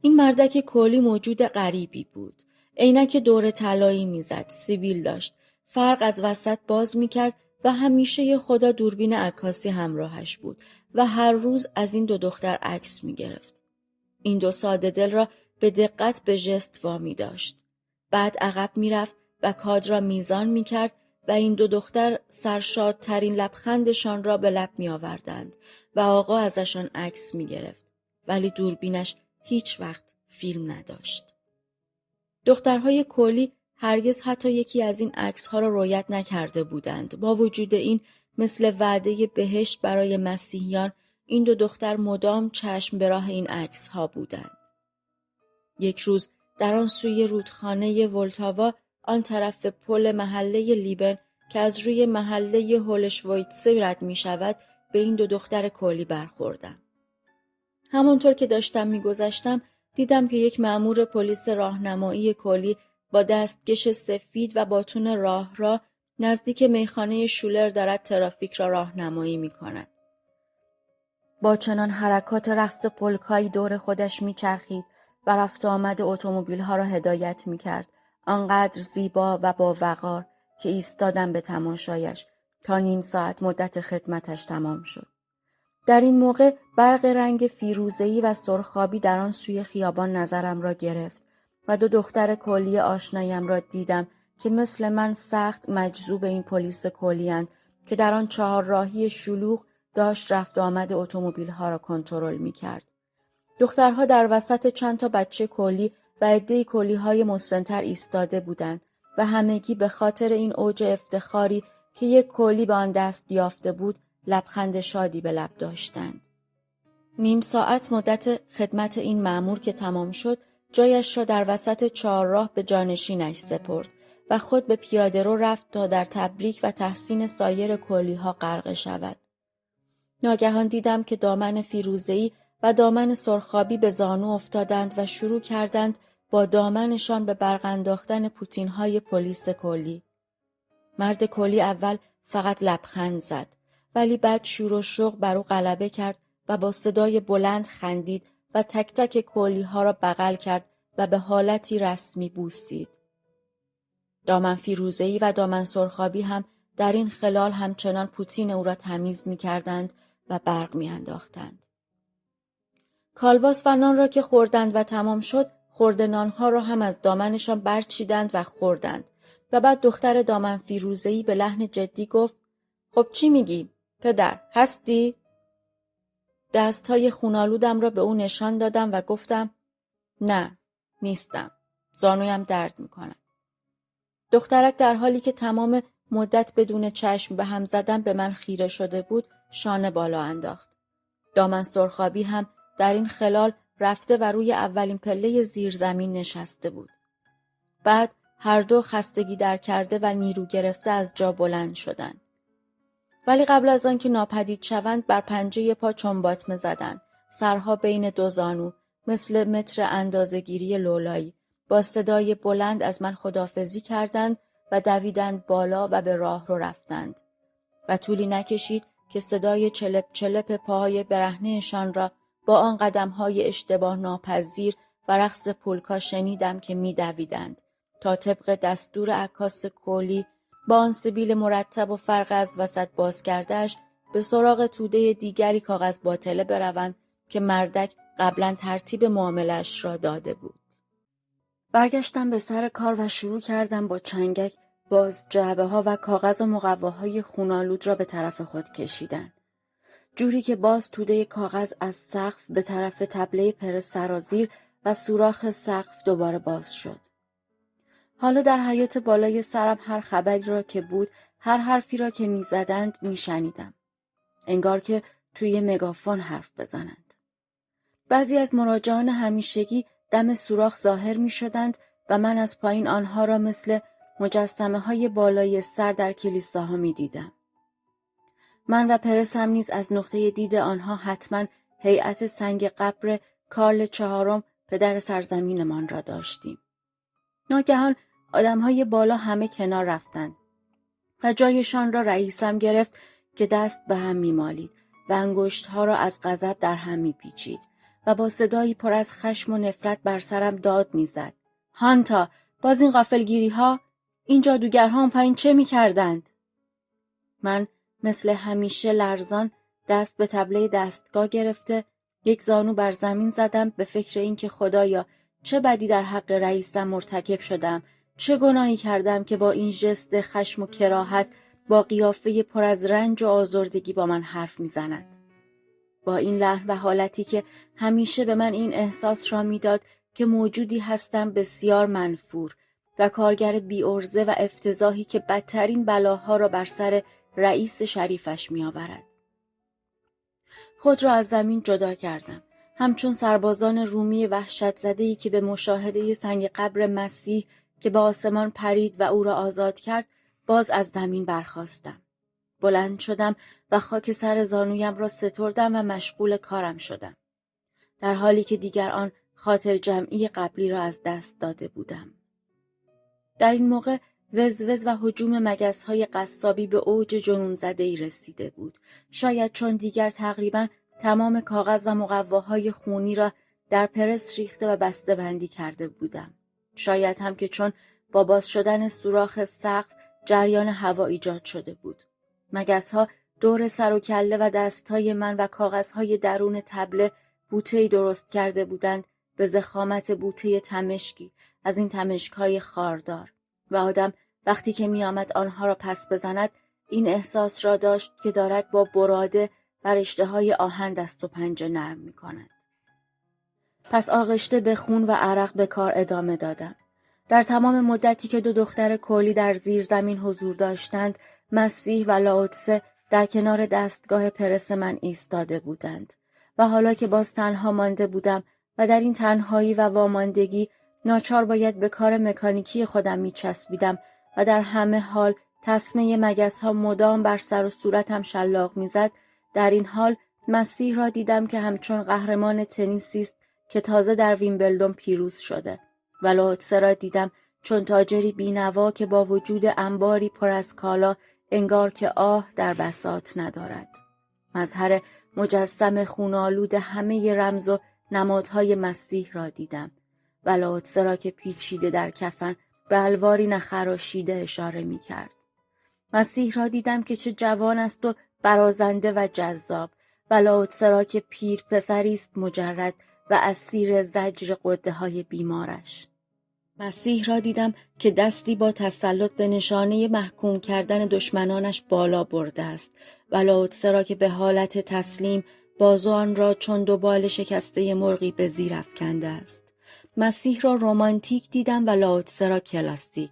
S2: این مردک کولی موجود غریبی بود. عینک دور طلایی می‌زد، سیبیل داشت، فرق از وسط باز می‌کرد و همیشه خدا دوربین عکاسی همراهش بود و هر روز از این 2 دختر عکس می‌گرفت. این 2 ساده دل را به دقت به ژست وامی داشت. بعد عقب می‌رفت و کادر را میزان می‌کرد و این 2 دختر سرشادترین لبخندشان را به لب می‌آوردند و آقا ازشان عکس می‌گرفت. ولی دوربینش هیچ وقت فیلم نداشت. دخترهای کولی هرگز حتی یکی از این عکس‌ها را رؤیت نکرده بودند. با وجود این مثل وعده بهشت برای مسیحیان این 2 دختر مدام چشم به راه این عکس‌ها بودند. یک روز در آن سوی رودخانه ولتاوا آن طرف پل محله لیبن که از روی محله هولشوایتسه رد می شود به این 2 دختر کولی برخوردم. همانطور که داشتم می گذشتم دیدم که یک مأمور پلیس راهنمایی کولی با دستکش سفید و باتون راه نزدیک میخانه شولر دارد ترافیک را راهنمایی می کند. با چنان حرکات رقص پولکایی دور خودش می چرخید و رفت آمد اتومبیل‌ها را هدایت می‌کرد، آنقدر زیبا و با وقار که ایستادم به تماشایش تا نیم ساعت مدت خدمتش تمام شد. در این موقع برق رنگ فیروزه‌ای و سرخابی در آن سوی خیابان نظرم را گرفت و 2 دختر کولی آشنایم را دیدم که مثل من سخت مجذوب این پلیس کولی‌اند که در آن 4 راهی شلوغ داشت رفت آمد اتومبیل‌ها را کنترل می‌کرد. دخترها در وسط چند تا بچه کولی و عده کولی‌های مسن‌تر ایستاده بودند و همگی به خاطر این اوج افتخاری که یک کولی به آن دست یافته بود لبخند شادی به لب داشتند. نیم ساعت مدت خدمت این مأمور که تمام شد جایش را در وسط 4 راه به جانشینش سپرد و خود به پیاده‌رو رفت تا در تبریک و تحسین سایر کولی‌ها غرقه شود. ناگهان دیدم که دامن فیروزه‌ای و دامن سرخابی به زانو افتادند و شروع کردند با دامنشان به برق انداختن پوتین‌های پلیس کولی. مرد کولی اول فقط لبخند زد، ولی بعد شور و شوق بر او غلبه کرد و با صدای بلند خندید و تک تک کولی‌ها را بغل کرد و به حالتی رسمی بوسید. دامن فیروزه‌ای و دامن سرخابی هم در این خلال همچنان پوتین او را تمیز می‌کردند و برق میانداختند. کالباس و نان را که خوردند و تمام شد، خورده نانها را هم از دامنشان برچیدند و خوردند و بعد دختر دامن فیروزه‌ای به لحن جدی گفت: خب چی میگی؟ پدر، هستی؟ دستهای خونالودم را به او نشان دادم و گفتم: نه، نیستم. زانویم درد میکند. دخترک در حالی که تمام مدت بدون چشم به هم زدن به من خیره شده بود، شانه بالا انداخت. دامن سرخابی هم در این خلال رفته و روی اولین پله زیرزمین نشسته بود. بعد هر دو خستگی در کرده و نیرو گرفته از جا بلند شدند. ولی قبل از آن که ناپدید شوند بر پنجه پا چنباتمه زدند. سرها بین دو زانو، مثل متر اندازه‌گیری لولایی، با صدای بلند از من خداحافظی کردند و دویدند بالا و به راه رو رفتند. و طولی نکشید که صدای چلپ چلپ پاهای برهنه‌شان را با آن قدم‌های اشتباه ناپذیر و رقص پولکا شنیدم که می‌دویدند تا طبق دستور عکاس کولی با آن سبیل مرتب و فرق از وسط باز کرده‌اش به سراغ توده دیگری کاغذ باطله بروند که مردک قبلا ترتیب معامله‌اش را داده بود. برگشتم به سر کار و شروع کردم با چنگک باز جعبه ها و کاغذ و مقواهای خونالود را به طرف خود کشیدن. جوری که باز توده کاغذ از سقف به طرف تبله پر سرازیر و سوراخ سقف دوباره باز شد. حالا در حیاط بالای سرم هر خبری را که بود، هر حرفی را که می زدند می شنیدم. انگار که توی مگافون حرف بزنند. بعضی از مراجعان همیشگی دم سوراخ ظاهر می شدند و من از پایین آنها را مثل مجسمه های بالای سر در کلیساها می دیدم. من و پرسم نیز از نقطه دید آنها حتما هیئت سنگ قبر کارل چهارم پدر سرزمینمان را داشتیم. ناگهان آدمهای بالا همه کنار رفتند و جایشان را رئیسم گرفت که دست به هم می مالید و انگشتها را از غضب در هم می پیچید و با صدایی پر از خشم و نفرت بر سرم داد می زد. هانتا، باز این غافلگیری ها؟ این جادوگرها اون پایین چه می کردند؟ من مثل همیشه لرزان دست به تبله دستگاه گرفته یک زانو بر زمین زدم به فکر این که خدایا چه بدی در حق رئیسم مرتکب شدم، چه گناهی کردم که با این ژست خشم و کراهت با قیافه پر از رنج و آزردگی با من حرف میزند. با این لحن و حالتی که همیشه به من این احساس را میداد که موجودی هستم بسیار منفور و کارگر بی‌عرضه و افتضاحی که بدترین بلاها را بر سر رئیس شریفش می آورد. خود را از زمین جدا کردم. همچون سربازان رومی وحشت زده‌ای که به مشاهده سنگ قبر مسیح که به آسمان پرید و او را آزاد کرد، باز از زمین برخاستم. بلند شدم و خاک سر زانویم را ستردم و مشغول کارم شدم. در حالی که دیگر آن خاطر جمعی قبلی را از دست داده بودم. در این موقع وزوز و هجوم مگس‌های قصابی به اوج جنون زده‌ای رسیده بود. شاید چون دیگر تقریباً تمام کاغذ و مقواهای خونی را در پرس ریخته و بسته بندی کرده بودم. شاید هم که چون با باز شدن سوراخ سقف جریان هوا ایجاد شده بود. مگس‌ها دور سر و کله و دستهای من و کاغذهای درون تبله بوته‌ای درست کرده بودند به ضخامت بوته تمشکی از این تمشک‌های خاردار و آدم وقتی که می آمد آنها را پس بزند این احساس را داشت که دارد با براده و رشته‌های آهن دست و پنجه نرم می کند. پس آغشته به خون و عرق به کار ادامه دادم. در تمام مدتی که دو دختر کولی در زیر زمین حضور داشتند، مسیح و لاوتسه در کنار دستگاه پرس من ایستاده بودند و حالا که باز تنها مانده بودم و در این تنهایی و واماندگی ناچار باید به کار مکانیکی خودم میچسبیدم و در همه حال تسمه مگس‌ها مدام بر سر و صورتم شلاق میزد، در این حال مسیح را دیدم که همچون قهرمان تنیسی است که تازه در ویمبلدون پیروز شده و لاوتسه را دیدم چون تاجری بینوا که با وجود انباری پر از کالا انگار که آه در بساط ندارد. مظهر مجسم خونالود همه رمز و نمادهای مسیح را دیدم و لاوتسه را که پیچیده در کفن به الواری نخراشیده اشاره می کرد. مسیح را دیدم که چه جوان است و برازنده و جذاب و لاوتسه که پیر پسری است مجرد و اسیر زجر غده‌های بیمارش. مسیح را دیدم که دستی با تسلط به نشانه محکوم کردن دشمنانش بالا برده است و لاوتسه که به حالت تسلیم بازوان را چون دو بال شکسته مرغی به زیر افکنده است. مسیح را رمانتیک دیدم و لاوتسه کلاسیک.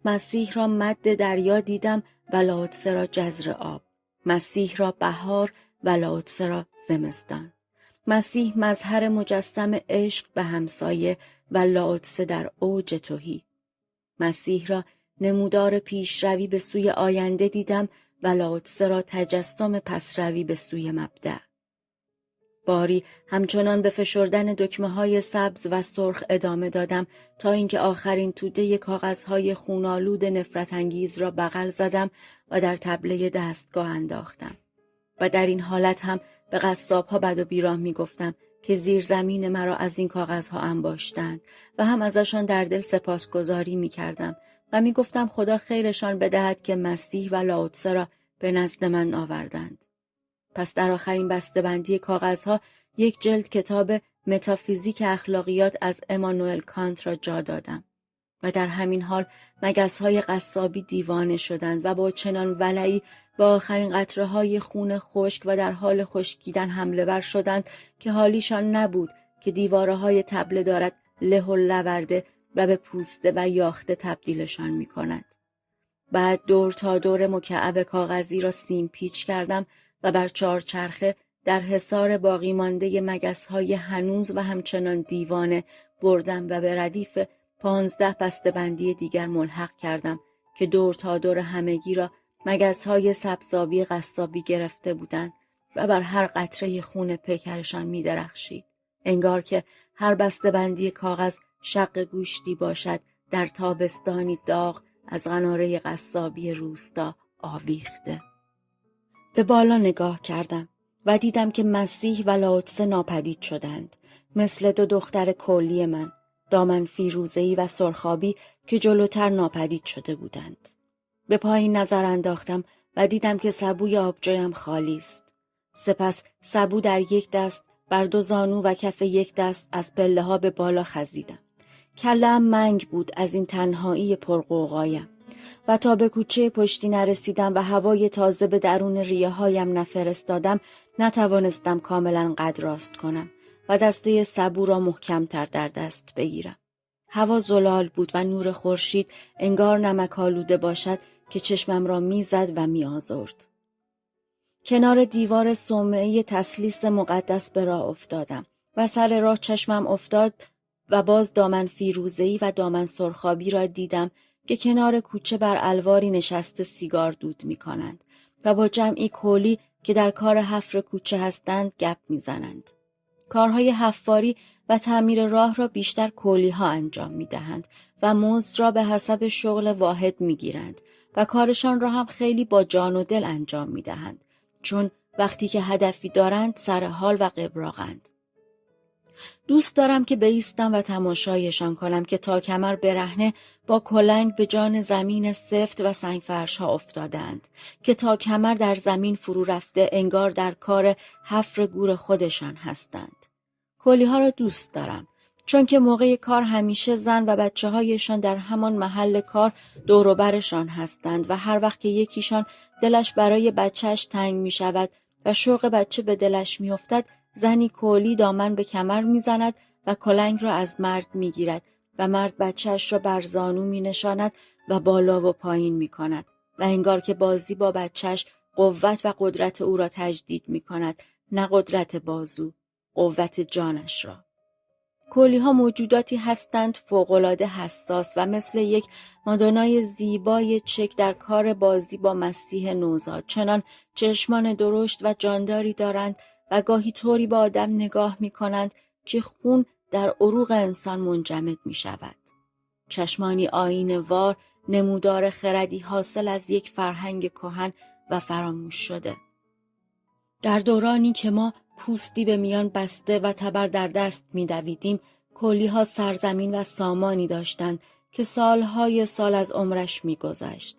S2: مسیح را مد دریا دیدم و لاوتسه جزر آب. مسیح را بهار و لاوتسه زمستان. مسیح مظهر مجسم عشق به همسایه و لاوتسه در اوج تهی. مسیح را نمودار پیشروی به سوی آینده دیدم و لاوتسه تجسم پسروی به سوی مبدأ. باری همچنان به فشردن دکمه‌های سبز و سرخ ادامه دادم تا اینکه آخرین توده کاغذهای خونالود نفرت انگیز را بغل زدم و در تبله دستگاه انداختم. و در این حالت هم به قصاب‌ها بد و بیراه می‌گفتم که زیر زمین مرا از این کاغذها انباشتند و هم ازشان در دل سپاسگزاری می‌کردم و می‌گفتم خدا خیرشان بدهد که مسیح و لاوتسه به نزد من آوردند. پس در آخرین بسته‌بندی کاغذها یک جلد کتاب متافیزیک اخلاقیات از امانوئل کانت را جا دادم و در همین حال مگس‌های قصابی دیوانه شدند و با چنان ولعی با آخرین قطره‌های خون خشک و در حال خشکیدن حمله ور شدند که حالیشان نبود که دیواره‌های تبله دارد له و لورده و به پوسته و یاخته تبدیلشان می‌کند. بعد دور تا دور مکعب کاغذی را سیم پیچ کردم و بر چهارچرخه در حصار باقی مانده مگس‌های هنوز و همچنان دیوانه بردم و به ردیف 15 بسته‌بندی دیگر ملحق کردم که دور تا دور همگی را مگس‌های سبزابی قصابی گرفته بودند و بر هر قطره خون پیکرشان می‌درخشید. انگار که هر بسته‌بندی کاغذ شق گوشتی باشد در تابستانی داغ از قناره قصابی روستا آویخته. به بالا نگاه کردم و دیدم که مسیح و لاوتسه ناپدید شدند، مثل دو دختر کولی من، دامن فیروزه‌ای و سرخابی که جلوتر ناپدید شده بودند. به پایین نظر انداختم و دیدم که سبوی آبجویم خالی است. سپس سبو در یک دست بر دو زانو و کف یک دست از پله‌ها به بالا خزیدم. کله‌ام منگ بود از این تنهایی پرغوغایم و تا به کوچه پشتی نرسیدم و هوای تازه به درون ریه‌هایم نفرستادم نتوانستم کاملا قد راست کنم و دسته سبو را محکم‌تر در دست بگیرم. هوا زلال بود و نور خورشید انگار نمک آلوده باشد که چشمم را میزد و میآزرد. کنار دیوار صومعه تسلیس مقدس به راه افتادم و سر راه چشمم افتاد و باز دامن فیروزه‌ای و دامن سرخابی را دیدم که کنار کوچه بر الواری نشسته سیگار دود می‌کنند و با جمعی کولی که در کار حفر کوچه هستند گپ می‌زنند. کارهای حفاری و تعمیر راه را بیشتر کولی‌ها انجام می‌دهند و مزد را به حسب شغل واحد می‌گیرند و کارشان را هم خیلی با جان و دل انجام می‌دهند، چون وقتی که هدفی دارند سر حال و قبراقند. دوست دارم که بایستم و تماشایشان کنم که تا کمر برهنه با کلنگ به جان زمین سفت و سنگفرش‌ها افتادند، که تا کمر در زمین فرو رفته انگار در کار حفر گور خودشان هستند. کولی‌ها را دوست دارم، چون که موقع کار همیشه زن و بچه‌هایشان در همان محل کار دور و برشان هستند و هر وقت که یکیشان دلش برای بچهش تنگ می شود و شوق بچه به دلش می افتد، زنی کولی دامن به کمر می زند و کلنگ را از مرد می گیرد و مرد بچهش را بر زانو می نشاند و بالا و پایین می کند و انگار که بازی با بچهش قوت و قدرت او را تجدید می کند، نه قدرت بازو، قوت جانش را. کولی‌ها موجوداتی هستند فوق‌العاده حساس و مثل یک مادونای زیبای چک در کار بازی با مسیح نوزاد، چنان چشمان درشت و جانداری دارند و گاهی طوری به آدم نگاه می‌کنند که خون در عروق انسان منجمد می‌شود. چشمانی آیینه‌وار، نمودار خردی حاصل از یک فرهنگ کهن و فراموش شده. در دورانی که ما پوستی به میان بسته و تبر در دست می‌دویدیم، کولی‌ها سرزمین و سامانی داشتند که سالهای سال از عمرش می‌گذشت.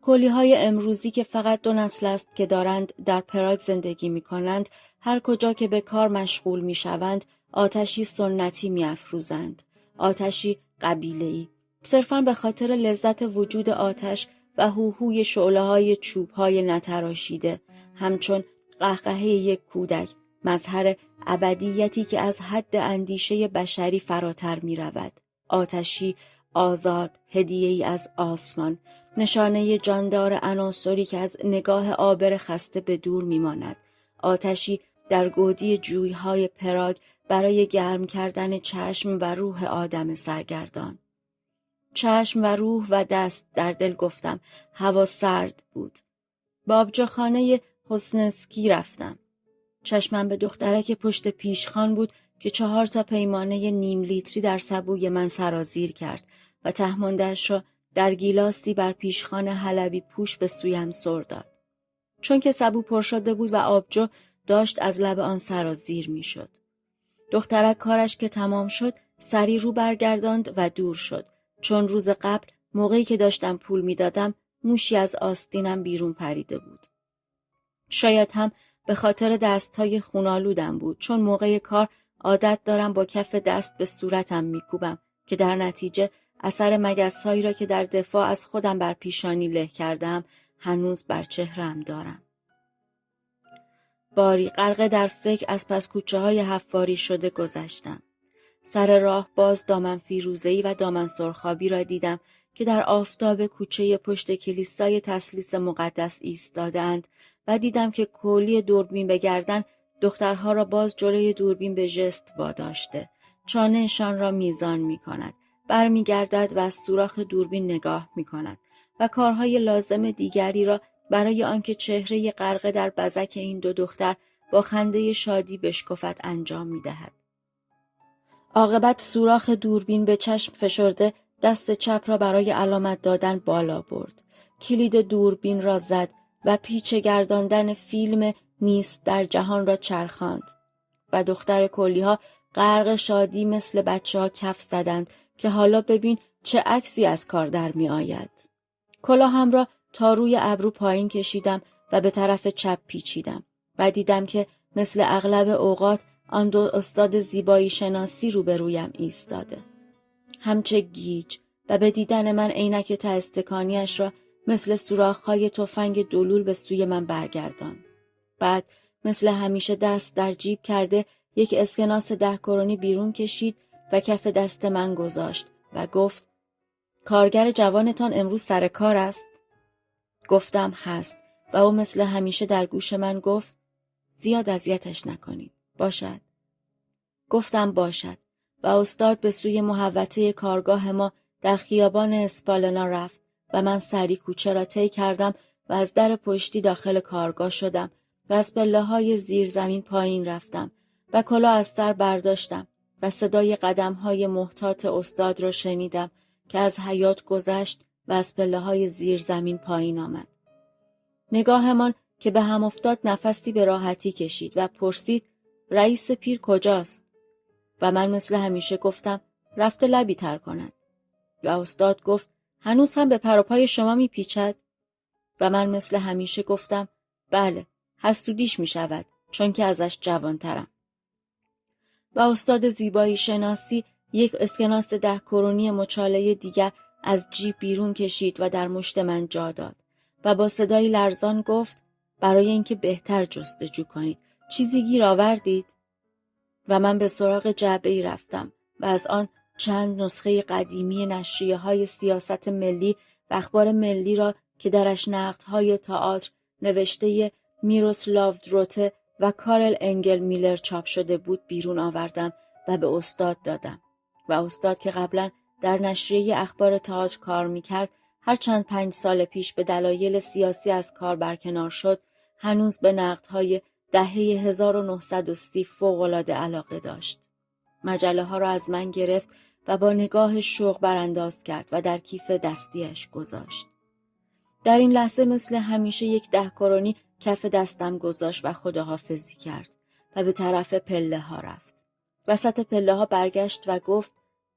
S2: کولی‌های امروزی که فقط 2 نسل است که دارند در پراگ زندگی می‌کنند، هر کجا که به کار مشغول می شوند آتشی سنتی می افروزند. آتشی قبیله‌ای. صرفاً به خاطر لذت وجود آتش و هوهوی شعله‌های چوب‌های نتراشیده، همچون قهقهه یک کودک، مظهر ابدیتی که از حد اندیشه بشری فراتر می رود. آتشی آزاد، هدیه‌ای از آسمان، نشانه جاندار عناصری که از نگاه عابر خسته به دور می ماند. آتشی در گودی جویهای پراگ برای گرم کردن چشم و روح آدم سرگردان. چشم و روح و دست در دل گفتم. هوا سرد بود. به آبجوخانه حسنسکی رفتم. چشمم به دخترک پشت پیشخوان بود که 4 پیمانه نیم لیتری در سبوی من سرازیر کرد و تهمانده‌اش را در گیلاسی بر پیشخوان حلبی پوش به سویم سر داد. چون که سبو پر شده بود و آبجو داشت از لب آن سرازیر می شد. دخترک کارش که تمام شد سری رو برگرداند و دور شد، چون روز قبل موقعی که داشتم پول می دادم موشی از آستینم بیرون پریده بود. شاید هم به خاطر دستهای خونالودم بود، چون موقع کار عادت دارم با کف دست به صورتم میکوبم که در نتیجه اثر مگس‌هایی را که در دفاع از خودم بر پیشانی له کردم هنوز بر چهره‌ام دارم. باری غرق در فکر از پس کوچه‌های حفاری شده گذشتم. سر راه باز دامن فیروزه‌ای و دامن سرخابی را دیدم که در آفتاب کوچه پشت کلیسای تثلیث مقدس ایستاده‌اند و دیدم که کولی دوربین به گردن دخترها را باز جلوی دوربین به ژست واداشته. چانه‌شان را میزان می‌کند، برمیگردد و از سوراخ دوربین نگاه می‌کند و کارهای لازم دیگری را برای آنکه چهره غرق در بزک این 2 دختر با خنده شادی بشکفد انجام می‌دهد. عاقبت سوراخ دوربین به چشم فشرده دست چپ را برای علامت دادن بالا برد. کلید دوربین را زد و پیچ گرداندن فیلم نیست در جهان را چرخاند و دختر کلی‌ها غرق شادی مثل بچه‌ها کف زدند که حالا ببین چه عکسی از کار در می آید. کلاهم را تا روی ابرو پایین کشیدم و به طرف چپ پیچیدم و دیدم که مثل اغلب اوقات آن 2 استاد زیبایی شناسی روبرویم ایستاده. همچه گیج و به دیدن من عینک ته استکانیش را مثل سوراخ‌های تفنگ دلول به سوی من برگرداند. بعد مثل همیشه دست در جیب کرده یک اسکناس 10 کرونی بیرون کشید و کف دست من گذاشت و گفت کارگر جوانتان امروز سر کار است؟ گفتم هست و او مثل همیشه در گوش من گفت زیاد اذیتش نکنید. باشد. گفتم باشد و استاد به سوی محوطه کارگاه ما در خیابان اسپالنا رفت و من سری کوچه را طی کردم و از در پشتی داخل کارگاه شدم و از پله‌های زیر زمین پایین رفتم و کلاه از سر برداشتم و صدای قدم‌های محتاط استاد را شنیدم که از حیاط گذشت و از پله‌های زیر زمین پایین آمد. نگاهمان که به هم افتاد نفسی به راحتی کشید و پرسید رئیس پیر کجاست؟ و من مثل همیشه گفتم رفته لبی تر کند. و استاد گفت هنوز هم به پر و پای شما میپیچد؟ و من مثل همیشه گفتم بله، حسودیش میشود چون که ازش جوانترم. و استاد زیبایی شناسی یک اسکناس 10 کرونی مچاله دیگر از جیب بیرون کشید و در مشت من جا داد و با صدای لرزان گفت برای اینکه بهتر جستجو کنید چیزی گیر آوردید؟ و من به سراغ جعبه‌ای رفتم و از آن چند نسخه قدیمی نشریه‌های سیاست ملی و اخبار ملی را که درش نقدهای تئاتر نوشته میروسلاو دروته و کارل انگل میلر چاپ شده بود بیرون آوردم و به استاد دادم. و استاد که قبلا در نشریه اخبار تئاتر کار میکرد هرچند 5 سال پیش به دلایل سیاسی از کار برکنار شد هنوز به نقدهای دهه 1930 فوق‌العاده علاقه داشت. مجله ها را از من گرفت و با نگاه شوق برانداز کرد و در کیف دستیش گذاشت. در این لحظه مثل همیشه یک 10 کرونی کف دستم گذاشت و خداحافظی کرد و به طرف پله ها رفت. وسط پله ها برگشت و گفت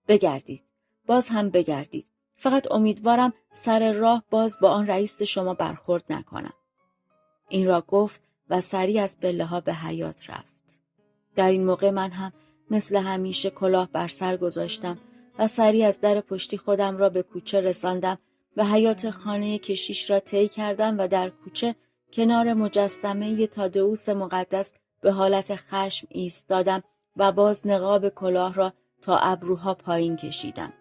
S2: بگردید. باز هم بگردید. فقط امیدوارم سر راه باز با آن رئیس شما برخورد نکنم. این را گفت و سریع از پله‌ها به حیاط رفت. در این موقع من هم مثل همیشه کلاه بر سر گذاشتم و سریع از در پشتی خودم را به کوچه رساندم و حیاط خانه کشیش را طی کردم و در کوچه کنار مجسمه تادئوس مقدس به حالت خشم ایستادم و باز نقاب کلاه را تا ابروها پایین کشیدم.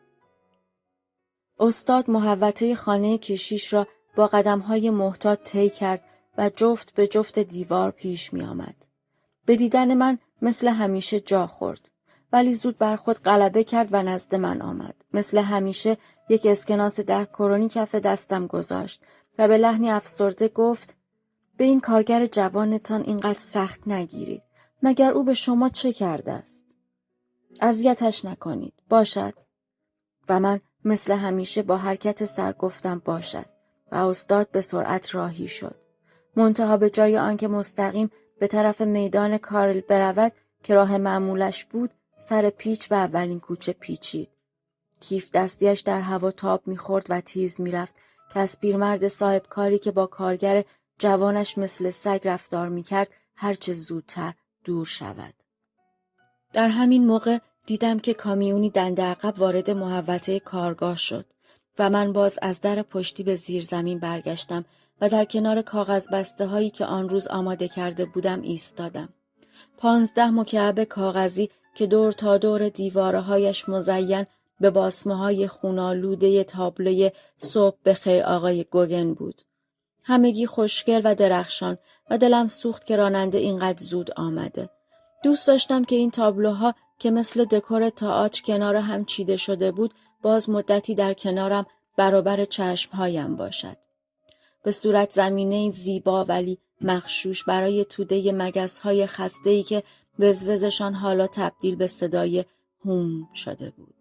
S2: استاد محوطه خانه کشیش را با قدم‌های محتاط طی کرد و جفت به جفت دیوار پیش می آمد. به دیدن من مثل همیشه جا خورد، ولی زود بر خود غلبه کرد و نزد من آمد. مثل همیشه یک اسکناس 10 کرونی کف دستم گذاشت و به لحنی افسرده گفت: به این کارگر جوانتان اینقدر سخت نگیرید. مگر او به شما چه کرده است؟ اذیتش نکنید. باشد. و من مثل همیشه با حرکت سر گفتم باشد و استاد به سرعت راهی شد. منتها به جای آنکه مستقیم به طرف میدان کارل برود که راه معمولش بود، سر پیچ به اولین کوچه پیچید. کیف دستیش در هوا تاب می‌خورد و تیز می‌رفت که از پیرمرد صاحب کاری که با کارگر جوانش مثل سگ رفتار می‌کرد هرچه زودتر دور شود. در همین موقع دیدم که کامیونی دنده عقب وارد محوطه کارگاه شد و من باز از در پشتی به زیر زمین برگشتم و در کنار کاغذ بسته هایی که آن روز آماده کرده بودم ایستادم. 15 مکعب کاغذی که دور تا دور دیوارهایش مزین به باسمه های خونالوده تابلوی صبح بخیر آقای گوگن بود. همگی خوشگل و درخشان و دلم سوخت که راننده اینقدر زود آمده. دوست داشتم که این تابلوها که مثل دکور تئاتر کنار هم چیده شده بود باز مدتی در کنارم برابر چشمهایم باشد. به صورت زمینه زیبا ولی مغشوش برای توده مگس‌های خسته‌ای که وزوزشان حالا تبدیل به صدای هوم شده بود.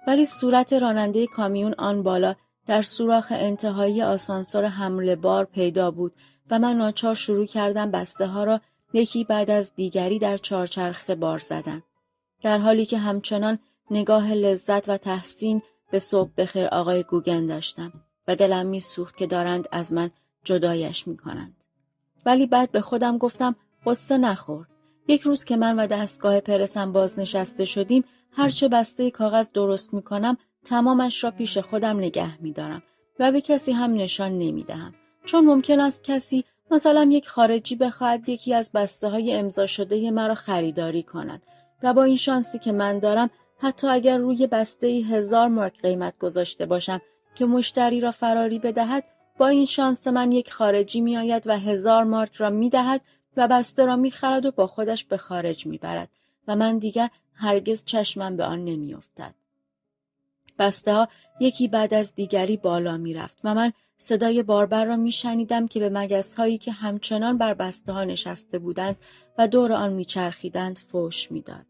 S2: ولی صورت راننده کامیون آن بالا در سوراخ انتهایی آسانسور حمل بار پیدا بود و من ناچار شروع کردم بسته ها را یکی بعد از دیگری در چهارچرخه بار زدن. در حالی که همچنان نگاه لذت و تحسین به صبح بخیر آقای گوگن داشتم و دلم میسوخت که دارند از من جدایش میکنند. ولی بعد به خودم گفتم غصه نخور. یک روز که من و دستگاه پرسم بازنشسته شدیم، هرچه بسته کاغذ درست میکنم تمامش را پیش خودم نگه میدارم و به کسی هم نشان نمیدهم، چون ممکن است کسی مثلا یک خارجی بخواهد یکی از بسته های امضا شده مرا خریداری کند و با این شانسی که من دارم حتی اگر روی بسته 1000 مارک قیمت گذاشته باشم که مشتری را فراری بدهد، با این شانس من یک خارجی می آید و 1000 مارک را می دهد و بسته را می خرد و با خودش به خارج می برد و من دیگر هرگز چشمم به آن نمی افتد. بسته ها یکی بعد از دیگری بالا می رفت و من صدای باربر را می شنیدم که به مگس هایی که همچنان بر بسته ها نشسته بودند و دور آن می چرخیدند فوش می داد.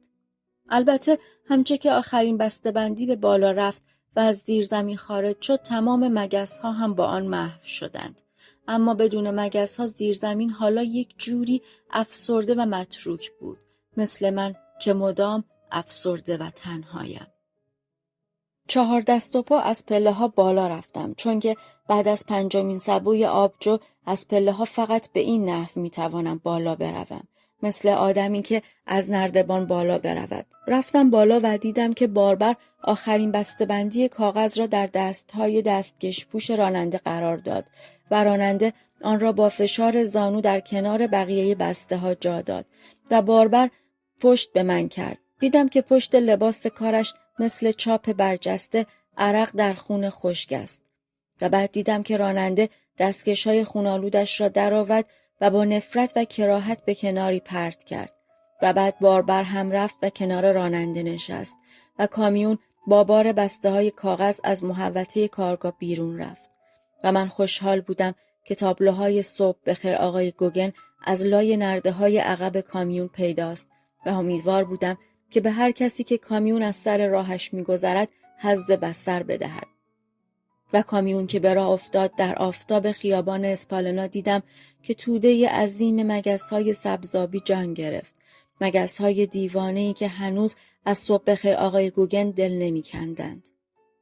S2: البته همچه که آخرین بسته بندی به بالا رفت و از زیر زمین خارج شد، تمام مگس ها هم با آن محو شدند. اما بدون مگس ها زیر زمین حالا یک جوری افسرده و متروک بود، مثل من که مدام افسرده و تنهایم. 4 دست و پا از پله ها بالا رفتم، چون که بعد از 5مین سبوی آبجو از پله ها فقط به این نحو می توانم بالا بروم، مثل آدمی که از نردبان بالا برود. رفتم بالا و دیدم که باربر آخرین بسته‌بندی کاغذ را در دستهای دستکش پوش راننده قرار داد و راننده آن را با فشار زانو در کنار بقیه بسته ها جا داد و باربر پشت به من کرد. دیدم که پشت لباس کارش مثل چاپ برجسته عرق در خون خشک است و بعد دیدم که راننده دستکش‌های خونالودش را درآورد و با نفرت و کراهت به کناری پرت کرد و بعد باربر هم رفت و کنار راننده نشست و کامیون با بار بسته‌های کاغذ از محوطه کارگاه بیرون رفت و من خوشحال بودم که تابلوهای صبح بخیر آقای گوگن از لای نرده‌های عقب کامیون پیداست و امیدوار بودم که به هر کسی که کامیون از سر راهش می‌گذرد حظ بصر بدهد. و کامیون که به راه افتاد در آفتاب خیابان اسپالنا دیدم که توده عظیم مگس‌های سبزابی جان گرفت. مگس‌های دیوانه‌ای که هنوز از صبح بخیر آقای گوگن دل نمی‌کندند.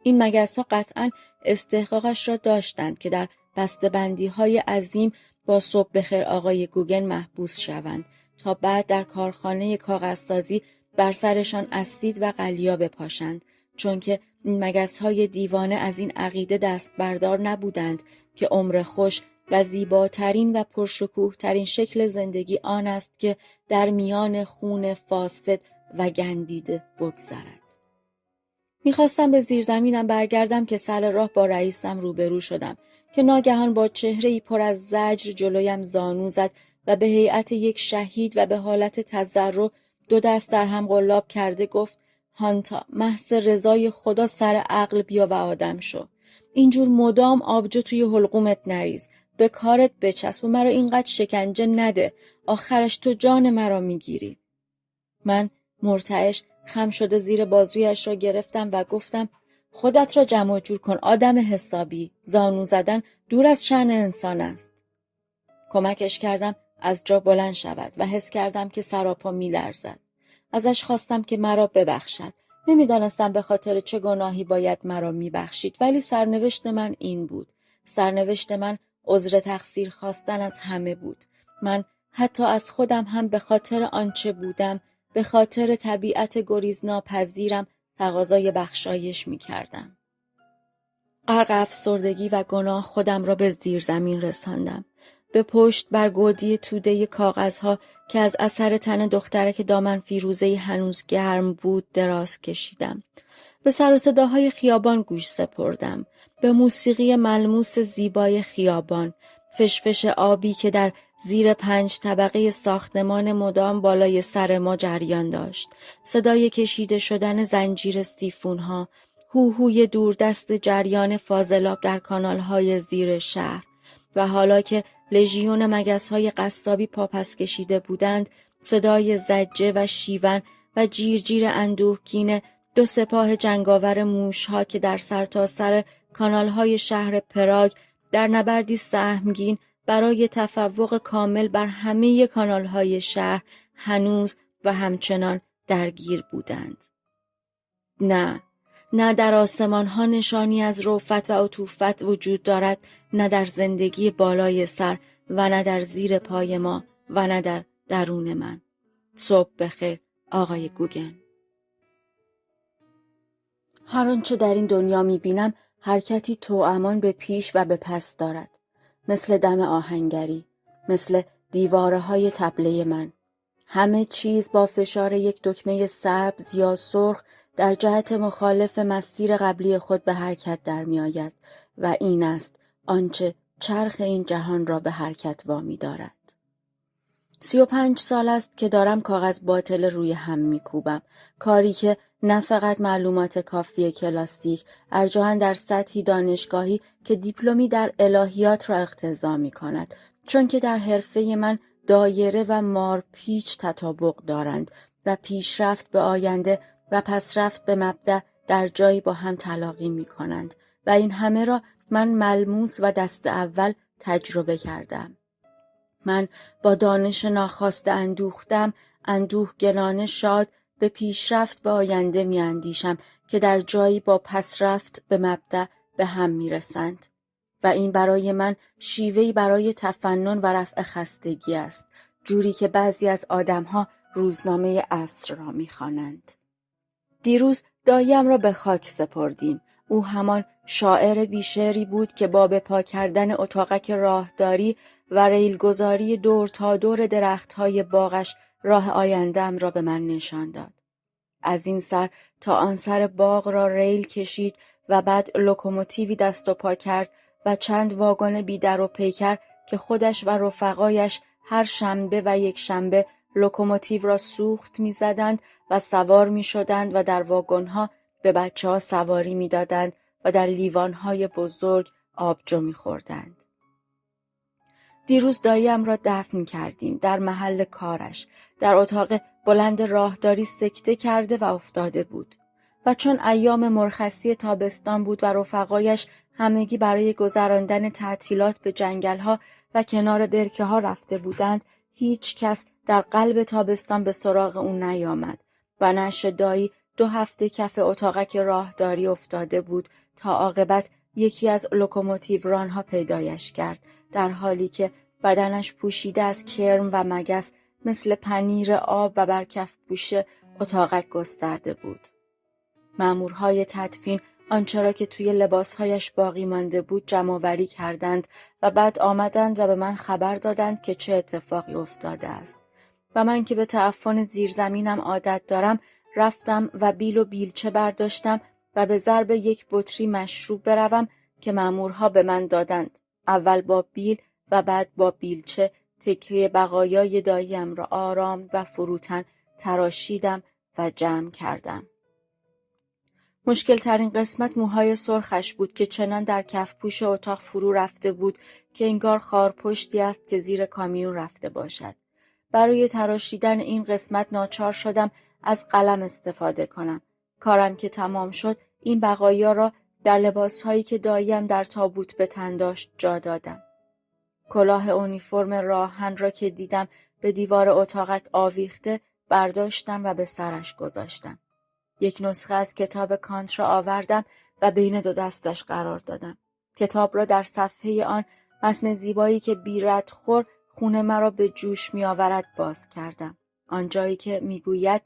S2: این مگس‌ها قطعاً استحقاقش را داشتند که در بسته‌بندی‌های عظیم با صبح بخیر آقای گوگن محبوس شوند تا بعد در کارخانه کاغذسازی بر سرشان اسید و قلیا بپاشند، چون که این مگس‌های دیوانه از این عقیده دست بردار نبودند که عمر خوش و زیباترین و پرشکوهترین شکل زندگی آن است که در میان خون فاسد و گندیده بگذرد. میخواستم به زیرزمینم برگردم که سر راه با رئیسم روبرو شدم که ناگهان با چهره‌ای پر از زجر جلویم زانو زد و به هیئت یک شهید و به حالت تضرع دو دست در هم قلاب کرده گفت: هانتا، محض رضای خدا سر عقل بیا و آدم شو. اینجور مدام آبجو توی حلقومت نریز. به کارت بچسب و مرا اینقدر شکنجه نده. آخرش تو جان مرا میگیری. من مرتعش خم شده زیر بازویش را گرفتم و گفتم: خودت را جمع جور کن آدم حسابی. زانو زدن دور از شأن انسان است. کمکش کردم از جا بلند شود و حس کردم که سراپا می‌لرزد. ازش خواستم که مرا ببخشد. نمی‌دانستم به خاطر چه گناهی باید مرا می‌بخشید، ولی سرنوشت من این بود. سرنوشت من عذر تقصیر خواستن از همه بود. من حتی از خودم هم به خاطر آنچه بودم، به خاطر طبیعت گریزناپذیرم تقاضای بخشایش می‌کردم. غرق افسردگی و گناه خودم را به زیرزمین رساندم. به پشت بر گودی توده کاغذها که از اثر تن دخترک دامن فیروزه‌ای هنوز گرم بود دراز کشیدم. به سر و صداهای خیابان گوش سپردم. به موسیقی ملموس زیبای خیابان، فشفش آبی که در زیر 5 طبقه ساختمان مدام بالای سر ما جریان داشت، صدای کشیده شدن زنجیر سیفونها، هوهوی دوردست جریان فاضلاب در کانالهای زیر شهر و حالا که لژیون مگس‌های قصابی پاپس کشیده بودند، صدای زجه و شیون و جیرجیر اندوهگین 2 سپاه جنگاور موشها که در سرتاسر کانالهای شهر پراگ در نبردی سهمگین برای تفوق کامل بر همه کانالهای شهر هنوز و همچنان درگیر بودند. نه در آسمان ها نشانی از رأفت و عطوفت وجود دارد، نه در زندگی بالای سر و نه در زیر پای ما و نه در درون من. صبح بخیر آقای گوگن. هر آنچه در این دنیا می‌بینم حرکتی توامان به پیش و به پس دارد، مثل دم آهنگری، مثل دیواره‌های طبله من. همه چیز با فشار یک دکمه سبز یا سرخ در جهت مخالف مسیر قبلی خود به حرکت در می آید و این است آنچه چرخ این جهان را به حرکت وامی دارد. 35 سال است که دارم کاغذ باطل روی هم می کوبم. کاری که نه فقط معلومات کافی کلاسیک، ارجاحاً در سطحی دانشگاهی که دیپلمی در الهیات را اقتضا می کند، چون که در حرفه من دایره و مارپیچ تطابق دارند و پیشرفت به آینده و پسرفت به مبدأ در جایی با هم تلاقی می کنند و این همه را من ملموس و دست اول تجربه کردم. من با دانش ناخواسته اندوهگنانه شاد به پیشرفت به آینده می اندیشم که در جایی با پسرفت به مبدأ به هم می رسند. و این برای من شیوهی برای تفنن و رفع خستگی است، جوری که بعضی از آدمها روزنامه عصر را می خوانند. دیروز داییم را به خاک سپردیم. او همان شاعر بیشعری بود که با به پا کردن اتاقک راهداری و ریلگذاری دور تا دور درختهای باغش راه آینده‌ام را به من نشان داد. از این سر تا آن سر باغ را ریل کشید و بعد لوکوموتیوی دست و پا کرد و چند واگن بی در و پیکر که خودش و رفقایش هر شنبه و یک شنبه لوکوموتیو را سوخت می زدند و سوار می شدند و در واگن‌ها به بچه‌ها سواری می دادند و در لیوان‌های بزرگ آبجو می خوردند. دیروز داییم را دفن کردیم در محل کارش. در اتاق بلند راهداری سکته کرده و افتاده بود. و چون ایام مرخصی تابستان بود و رفقایش همگی برای گذراندن تعطیلات به جنگل‌ها و کنار برکه‌ها رفته بودند، هیچ کس در قلب تابستان به سراغ او نیامد و نعش دایی 2 هفته کف اتاقک راهداری افتاده بود تا عاقبت یکی از لوکوموتیو رانها پیدایش کرد، در حالی که بدنش پوشیده از کرم و مگس مثل پنیر آب و بر کف پوش اتاقک گسترده بود. مامورهای تدفین آنچه را که توی لباسهایش باقی مانده بود جمع‌آوری کردند و بعد آمدند و به من خبر دادند که چه اتفاقی افتاده است. و من که به تعفن زیرزمینم عادت دارم رفتم و بیل و بیلچه برداشتم و به ضرب یک بطری مشروب بروم که مامورها به من دادند. اول با بیل و بعد با بیلچه تکه بقایای داییم را آرام و فروتن تراشیدم و جمع کردم. مشکل ترین قسمت موهای سرخش بود که چنان در کف پوش اتاق فرو رفته بود که انگار خارپشتی است که زیر کامیون رفته باشد. برای تراشیدن این قسمت ناچار شدم از قلم استفاده کنم. کارم که تمام شد این بقایا را در لباسهایی که داییم در تابوت به تن داشت جا دادم. کلاه اونیفرم راهن را که دیدم به دیوار اتاقک آویخته برداشتم و به سرش گذاشتم. یک نسخه از کتاب کانت را آوردم و بین دو دستش قرار دادم. کتاب را در صفحه آن متن زیبایی که بی‌ردخور خون مرا به جوش می آورد باز کردم. آنجایی که می گوید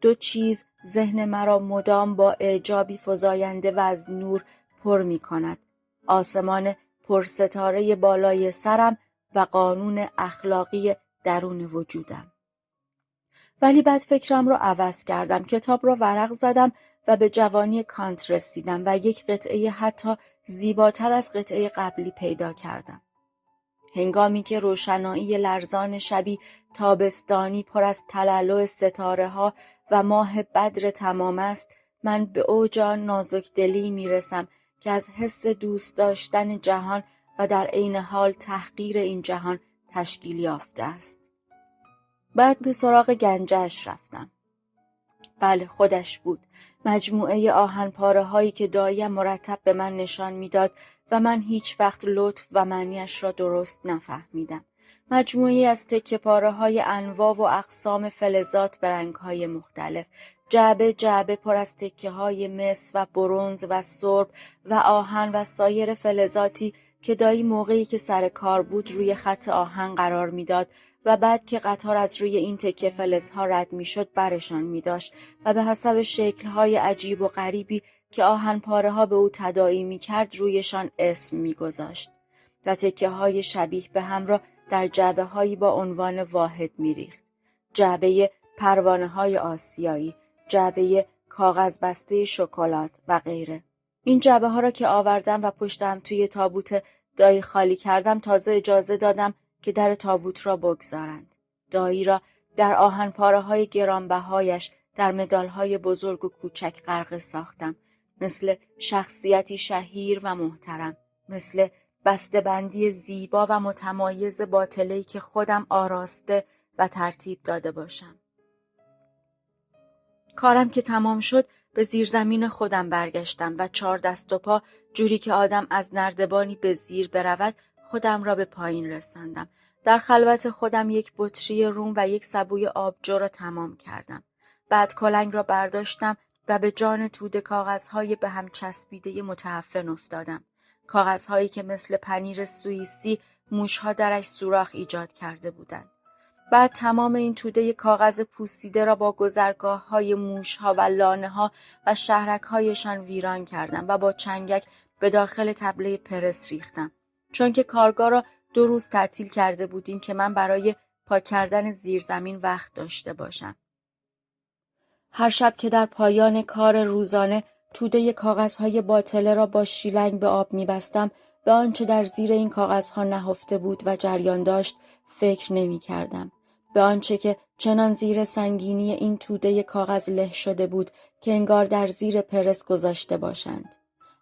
S2: دو چیز ذهن مرا مدام با اعجابی فزاینده و از نور پر می کند. آسمان پرستاره بالای سرم و قانون اخلاقی درون وجودم. ولی بعد فکرم رو عوض کردم. کتاب رو ورق زدم و به جوانی کانت رسیدم و یک قطعه حتی زیباتر از قطعه قبلی پیدا کردم. هنگامی که روشنایی لرزان شبی تابستانی پر از تلالو ستاره ها و ماه بدر تمام است، من به اوج آن نازکدلی میرسم که از حس دوست داشتن جهان و در عین حال تحقیر این جهان تشکیل یافته است. بعد به سراغ گنجه‌اش رفتم. بله خودش بود. مجموعه آهنپاره هایی که داییم مرتب به من نشان میداد و من هیچ وقت لطف و معنیش را درست نفهمیدم. مجموعه از تکه پاره های انواع و اقسام فلزات به رنگ های مختلف. جعبه جعبه پر از تکه های مس و برنز و سرب و آهن و سایر فلزاتی که دایی موقعی که سر کار بود روی خط آهن قرار میداد و بعد که قطار از روی این تکه فلزها رد میشد برشان می‌داشت و به حسب شکل‌های عجیب و غریبی که آهنپاره‌ها به او تداعی می‌کرد رویشان اسم می‌گذاشت و تکه‌های شبیه به هم را در جعبه‌هایی با عنوان واحد می‌ریخت. جعبه پروانه‌های آسیایی، جعبه کاغذ بسته شکلات و غیره. این جعبه‌ها را که آوردم و پشتم توی تابوت دایی خالی کردم تازه اجازه دادم که در تابوت را بگذارند. دایی را در آهنپاره‌های گرانبهایش در مدال‌های بزرگ و کوچک غرق ساختم، مثل شخصیتی شهیر و محترم، مثل بسته‌بندی زیبا و متمایز باطله‌ای که خودم آراسته و ترتیب داده باشم. کارم که تمام شد به زیرزمین خودم برگشتم و 4 دست و پا جوری که آدم از نردبانی به زیر برود خودم را به پایین رساندم. در خلوت خودم یک بطری روم و یک سبوی آبجو را تمام کردم. بعد کلنگ را برداشتم و به جان توده کاغذهای به هم چسبیده متعفن افتادم. کاغذهایی که مثل پنیر سوئیسی موشها درش سوراخ ایجاد کرده بودند. بعد تمام این توده کاغذ پوسیده را با گذرگاه‌های موش‌ها و لانه‌ها و شهرک‌هایشان ویران کردم و با چنگک به داخل تبله پرس ریختم. چون که کارگاه را 2 روز تعطیل کرده بودیم که من برای پاک کردن زیرزمین وقت داشته باشم. هر شب که در پایان کار روزانه توده کاغذهای باطله را با شیلنگ به آب می‌بستم، به آنچه در زیر این کاغذها نهفته بود و جریان داشت فکر نمی‌کردم. به آنچه که چنان زیر سنگینی این توده کاغذ له شده بود که انگار در زیر پرس گذاشته باشند.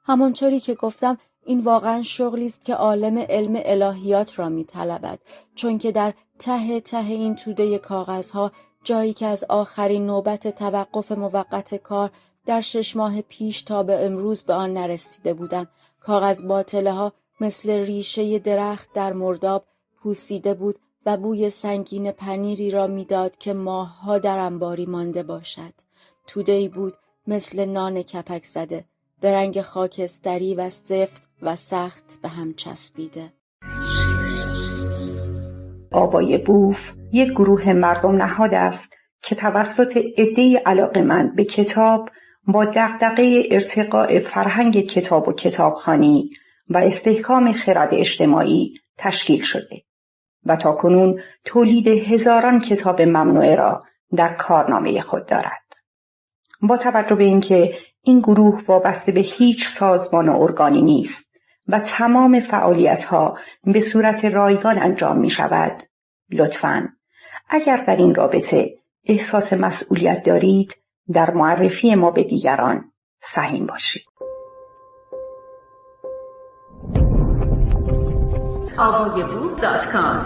S2: همانطوری که گفتم این واقعا شغلی است که عالم علم الهیات را می‌طلبد، چون که در ته این توده کاغذها جایی که از آخرین نوبت توقف موقت کار در 6 ماه پیش تا به امروز به آن نرسیده بودم، کاغذ باطله ها مثل ریشه درخت در مرداب پوسیده بود و بوی سنگین پنیری را میداد که ماه‌ها در انباری مانده باشد. توده‌ای بود مثل نان کپک زده، به رنگ خاکستری و سفت و سخت به هم چسبیده.
S3: آوای بوف یک گروه مردم نهاد است که توسط عده‌ای علاقه‌مند به کتاب با دغدغه ارتقاء فرهنگ کتاب و کتابخوانی و استحکام خرد اجتماعی تشکیل شده و تاکنون تولید هزاران کتاب ممنوعه را در کارنامه خود دارد. با توجه به اینکه این گروه وابسته به هیچ سازمان و ارگانی نیست و تمام فعالیت‌ها به صورت رایگان انجام می‌شود، لطفاً اگر در این رابطه احساس مسئولیت دارید در معرفی ما به دیگران سهیم باشید.
S1: avayaboof.com